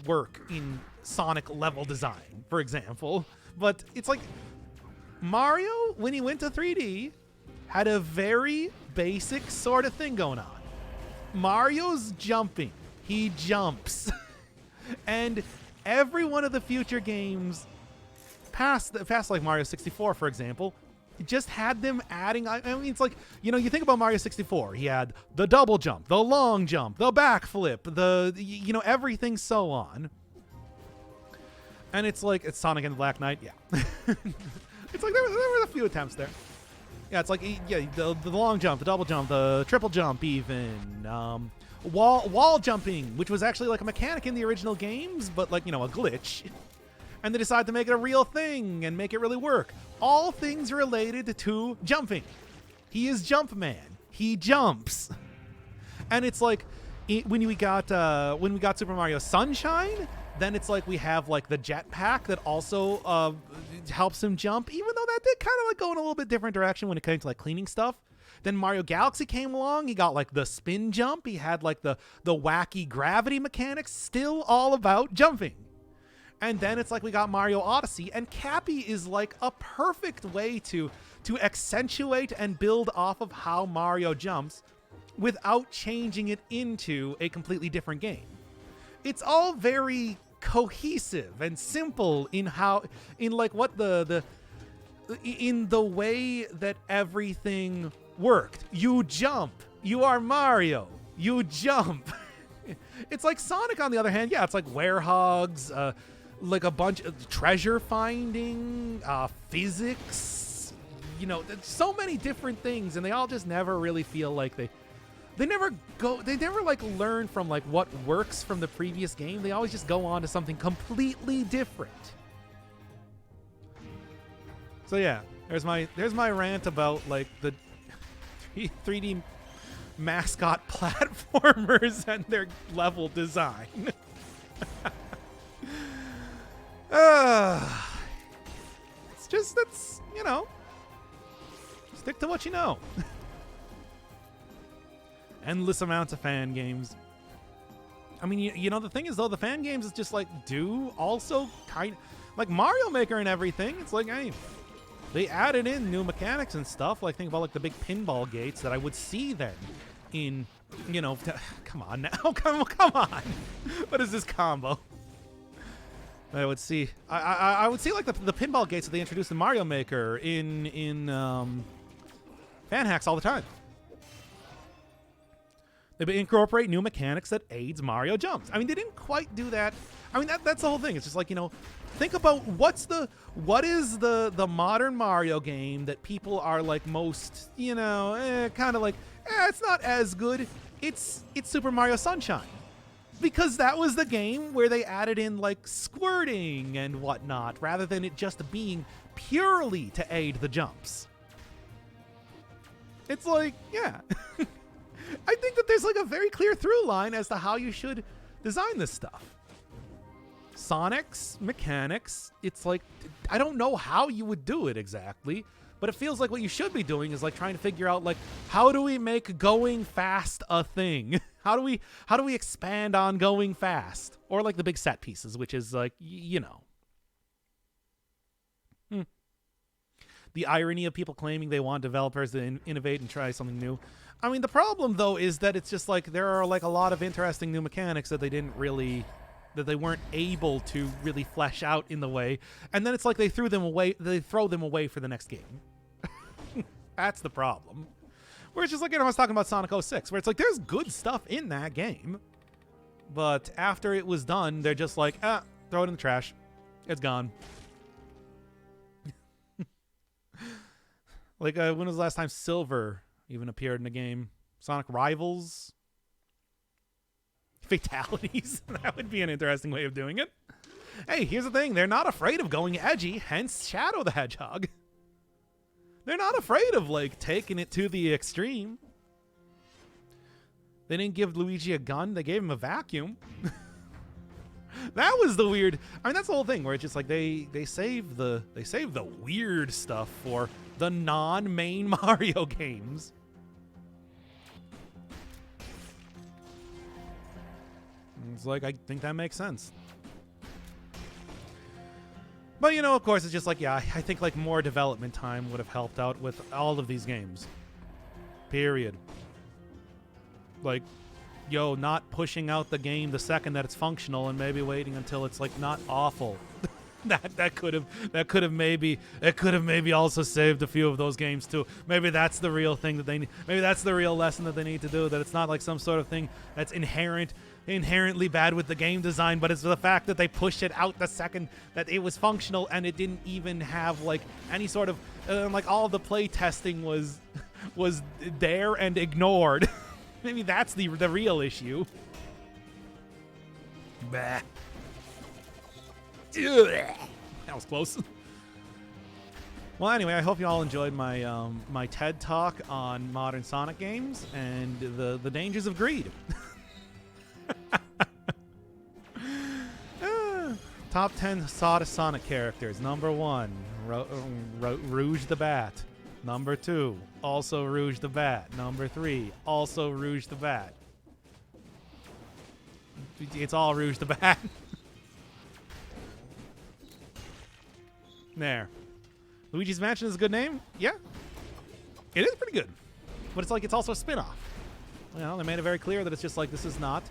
Speaker 1: work in Sonic level design, for example. But it's like Mario, when he went to 3D, had a very basic sort of thing going on. Mario's jumping. He jumps. And every one of the future games past like Mario 64, for example, just had them adding. I mean, it's like, you know, you think about Mario 64. He had the double jump, the long jump, the backflip, you know, everything so on. And it's like, it's Sonic and the Black Knight. Yeah. It's like there were a few attempts there. Yeah, it's like, yeah, the long jump, the double jump, the triple jump even. Wall jumping, which was actually like a mechanic in the original games, but like, you know, a glitch. And they decided to make it a real thing and make it really work. All things related to jumping. He is Jumpman. He jumps. And it's like, when we got Super Mario Sunshine, then it's like we have like the jetpack that also helps him jump, even though that did kind of like go in a little bit different direction when it came to like cleaning stuff. Then Mario Galaxy came along. He got like the spin jump. He had like the wacky gravity mechanics, still all about jumping. And then it's like we got Mario Odyssey, and Cappy is like a perfect way to accentuate and build off of how Mario jumps without changing it into a completely different game. It's all very cohesive and simple in the way that everything worked. You jump. You are Mario. You jump. It's like Sonic, on the other hand. Yeah, it's like werehogs, like a bunch of treasure finding, physics, you know, so many different things, and they all just never really feel like they never like learn from like what works from the previous game. They always just go on to something completely different. So yeah, there's my rant about like the 3D mascot platformers and their level design. It's just, that's, you know, stick to what you know. Endless amounts of fan games. I mean, you know, the thing is, though, the fan games is just like do also kind of like Mario Maker and everything. It's like, hey, they added in new mechanics and stuff. Like, think about like the big pinball gates that I would see then in, you know, come on now, come on. What is this combo? I would see. I would see like the pinball gates that they introduced in Mario Maker in fan hacks all the time. They incorporate new mechanics that aids Mario jumps. I mean, they didn't quite do that. I mean, that's the whole thing. It's just like, think about what is the modern Mario game that people are like most, kind of like, it's not as good. It's Super Mario Sunshine. Because that was the game where they added in like squirting and whatnot, rather than it just being purely to aid the jumps. It's like, yeah. I think that there's like a very clear through line as to how you should design this stuff. Sonic's mechanics, it's like, I don't know how you would do it exactly, but it feels like what you should be doing is like trying to figure out like, how do we make going fast a thing? How do we expand on going fast? Or like the big set pieces, which is like, The irony of people claiming they want developers to innovate and try something new. I mean, the problem though is that it's just like there are like a lot of interesting new mechanics that they weren't able to really flesh out in the way, and then it's like they throw them away for the next game. That's the problem. Where it's just like, I was talking about Sonic 06, where it's like there's good stuff in that game, but after it was done, they're just like, throw it in the trash. It's gone. Like, when was the last time Silver even appeared in a game? Sonic Rivals? Fatalities? That would be an interesting way of doing it. Hey, here's the thing. They're not afraid of going edgy, hence Shadow the Hedgehog. They're not afraid of, like, taking it to the extreme. They didn't give Luigi a gun. They gave him a vacuum. That was the weird... I mean, that's the whole thing, where it's just like they save the weird stuff for the non-main Mario games. It's like, I think that makes sense. But, of course, it's just like, yeah, I think like more development time would have helped out with all of these games. Period. Like, not pushing out the game the second that it's functional and maybe waiting until it's like not awful. that could have maybe also saved a few of those games too. Maybe that's the real thing that they need. Maybe that's the real lesson that they need to do, that it's not like some sort of thing that's inherently bad with the game design, but it's the fact that they pushed it out the second that it was functional, and it didn't even have like any sort of like all of the play testing was there and ignored. Maybe that's the real issue. Bah. That was close. Well, anyway, I hope you all enjoyed my my TED talk on modern Sonic games and the dangers of greed. Top 10 Sonic characters. Number 1, Rouge the Bat. Number 2, also Rouge the Bat. Number 3, also Rouge the Bat. It's all Rouge the Bat. There. Luigi's Mansion is a good name? Yeah. It is pretty good. But it's like, it's also a spin-off. They made it very clear that it's just like, this is not...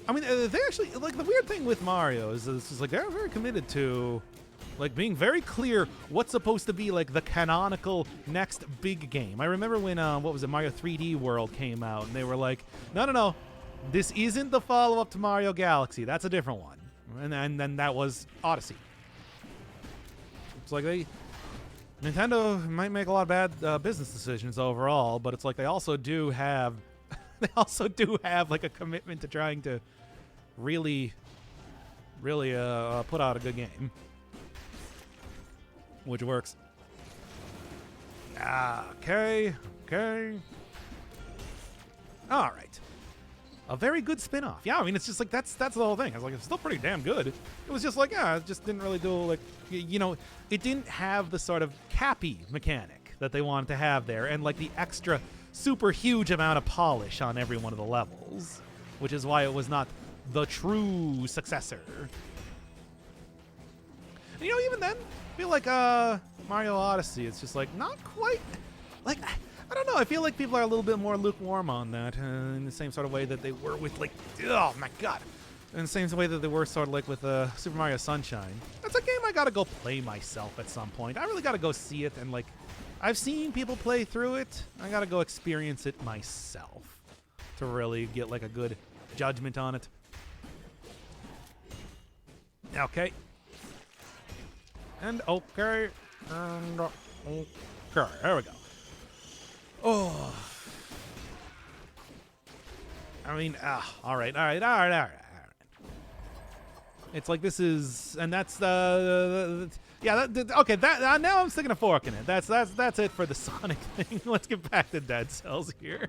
Speaker 1: I mean, they actually... Like, the weird thing with Mario is that this is like, they're very committed to... like being very clear what's supposed to be like the canonical next big game. I remember when what was it, Mario 3D World came out, and they were like, no, this isn't the follow-up to Mario Galaxy. That's a different one. And then that was Odyssey. It's like Nintendo might make a lot of bad business decisions overall, but it's like they also do have like a commitment to trying to really put out a good game. Which works. Okay. All right. A very good spin-off. Yeah, I mean, it's just like, that's the whole thing. I was like, it's still pretty damn good. It was just like, it just didn't really do, like, it didn't have the sort of cappy mechanic that they wanted to have there, and like the extra super huge amount of polish on every one of the levels, which is why it was not the true successor. And, even then, I feel like Mario Odyssey, it's just like not quite, like, I don't know, I feel like people are a little bit more lukewarm on that in the same sort of way that they were with, like, oh my god, in the same way that they were sort of like with Super Mario Sunshine. That's a game I gotta go play myself at some point. I really gotta go see it, and like, I've seen people play through it. I gotta go experience it myself to really get like a good judgment on it. Okay. And okay. And okay. There we go. Oh. I mean, all right. It's like this is, and that's yeah. Okay, that now I'm sticking a fork in it. That's it for the Sonic thing. Let's get back to Dead Cells here.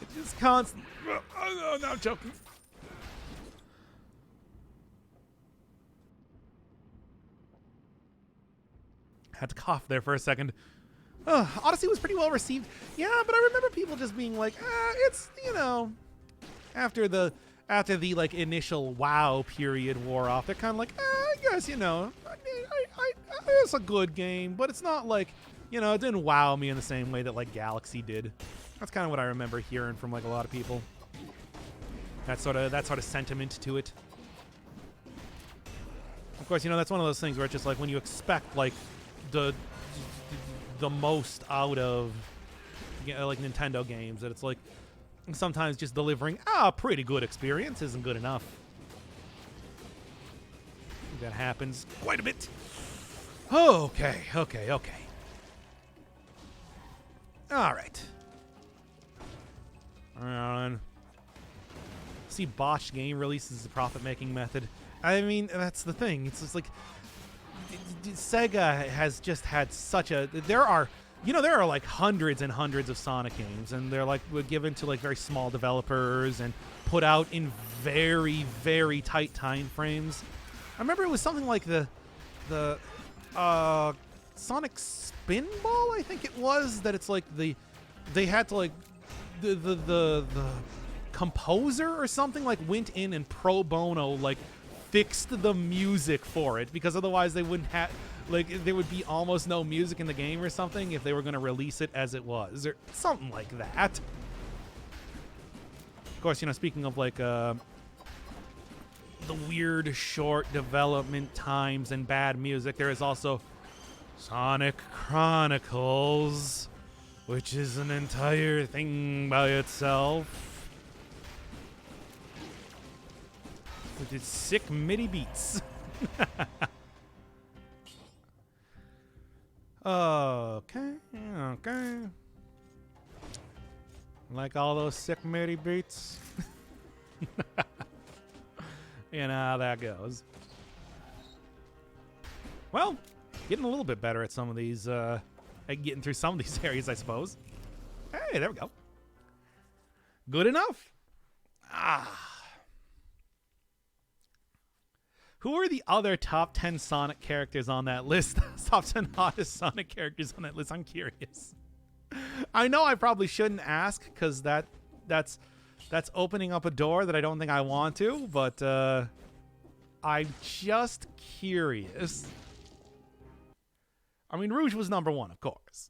Speaker 1: It's just constant. Oh, no, I'm joking. Had to cough there for a second. Odyssey was pretty well received. Yeah, but I remember people just being like, it's, after the like initial WoW period wore off, they're kind of like, I guess, it's a good game, but it's not like, it didn't wow me in the same way that like Galaxy did. That's kind of what I remember hearing from like a lot of people. That sort of sentiment to it. Of course, that's one of those things where it's just like when you expect like the most out of like Nintendo games, that it's like sometimes just delivering a pretty good experience isn't good enough. That happens quite a bit. Okay. All right. See, botched game releases a profit-making method. I mean, that's the thing. It's just like Sega has just had such a. There are like hundreds and hundreds of Sonic games, and they're like given to like very small developers and put out in very, very tight time frames. I remember it was something like the Sonic Spinball, I think it was, that it's like they had to like the composer or something like went in and pro bono like fixed the music for it, because otherwise they wouldn't have, like, there would be almost no music in the game or something if they were going to release it as it was or something like that. Of course, speaking of like the weird short development times and bad music, there is also Sonic Chronicles, which is an entire thing by itself. With its sick MIDI beats. Okay. Like all those sick MIDI beats. You know how that goes. Well, getting a little bit better at some of these, at getting through some of these areas, I suppose. Hey, there we go. Good enough. Who are the other top 10 Sonic characters on that list? Top 10 hottest Sonic characters on that list. I'm curious. I know I probably shouldn't ask, because that's opening up a door that I don't think I want to, but I'm just curious. I mean, Rouge was number one, of course.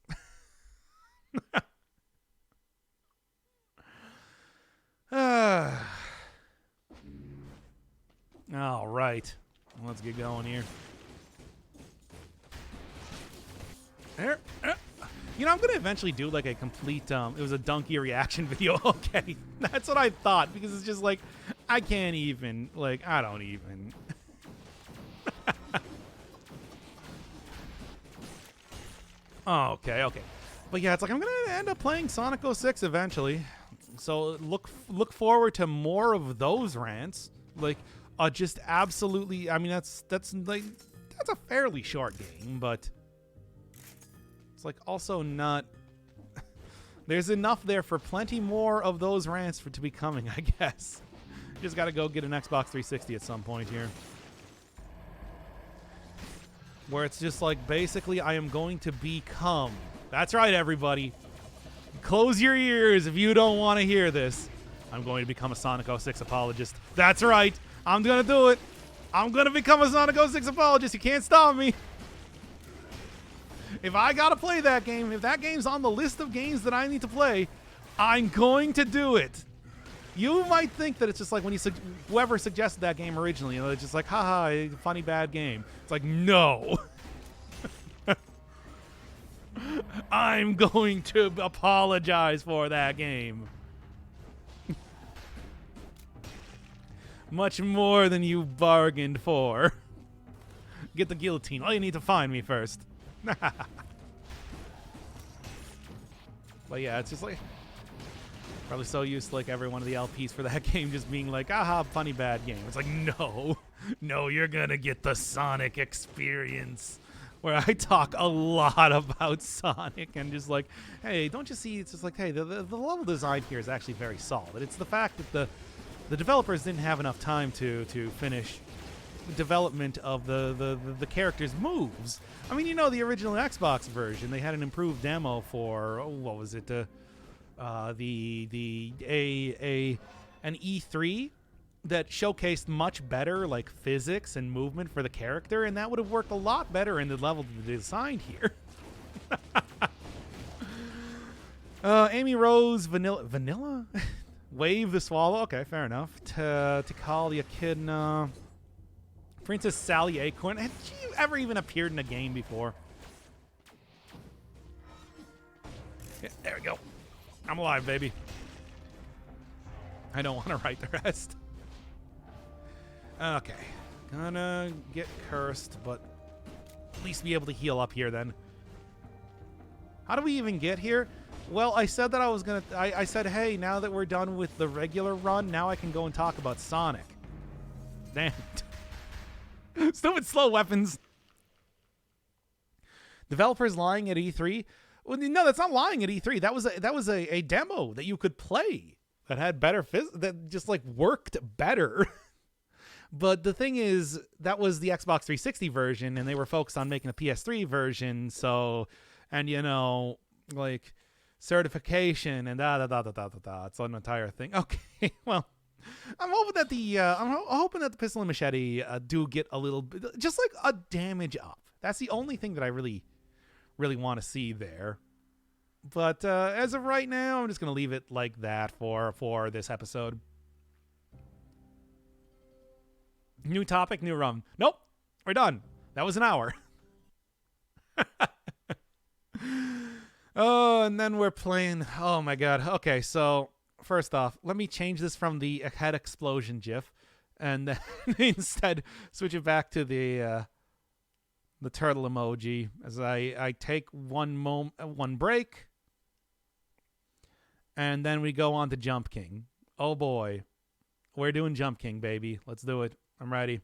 Speaker 1: All right. Let's get going here. I'm going to eventually do like a complete, it was a donkey reaction video. Okay. That's what I thought, because it's just like, I can't even, like, I don't even. Okay. But yeah, it's like, I'm going to end up playing Sonic 06 eventually. So look forward to more of those rants. Like, just absolutely, I mean, that's a fairly short game, but it's like also not. There's enough there for plenty more of those rants to be coming, I guess. Just got to go get an Xbox 360 at some point here, where it's just like, basically, I am going to become. That's right, everybody. Close your ears if you don't want to hear this. I'm going to become a Sonic 06 apologist. That's right. I'm going to do it. I'm going to become a Sonic 06 apologist. You can't stop me. If I got to play that game, if that game's on the list of games that I need to play, I'm going to do it. You might think that it's just like when whoever suggested that game originally, it's just like, haha, funny bad game. It's like, no. I'm going to apologize for that game. Much more than you bargained for. Get the guillotine. Oh, you need to find me first. But yeah, it's just like... Probably so used to like every one of the LPs for that game just being like, aha, funny bad game. It's like, no. No, you're gonna get the Sonic experience. Where I talk a lot about Sonic and just like, hey, don't you see? It's just like, hey, the level design here is actually very solid. It's the fact that the developers didn't have enough time to finish development of the characters' moves. I mean, you know, the original Xbox version, they had an improved demo for what was it? An E3 that showcased much better like physics and movement for the character, and that would have worked a lot better in the level designed here. Amy Rose, Vanilla? Wave the Swallow. Okay, fair enough. Tikal Echidna. Princess Sally Acorn. Had she ever even appeared in a game before? Yeah, there we go. I'm alive, baby. I don't want to write the rest. Okay. Gonna get cursed, but at least be able to heal up here then. How do we even get here? Well, I said that I was gonna... I said, hey, now that we're done with the regular run, now I can go and talk about Sonic. Damn it. Stupid slow weapons. Developers lying at E3? Well, no, that's not lying at E3. That was a demo that you could play that had better that just like worked better. But the thing is, that was the Xbox 360 version, and they were focused on making a PS3 version. So, and you know, like certification and It's an entire thing. Okay, well, I'm hoping that I'm hoping that the pistol and machete do get a little bit, just like a damage up. That's the only thing that I really want to see there. But as of right now, I'm just gonna leave it like that for this episode. New topic, new run. Nope, we're done. That was an hour. Oh, and then we're playing. Oh my god. Okay, so first off, let me change this from the head explosion gif, and then instead switch it back to the turtle emoji as I take one break, and then we go on to Jump King. Oh boy, we're doing Jump King, baby. Let's do it. I'm ready.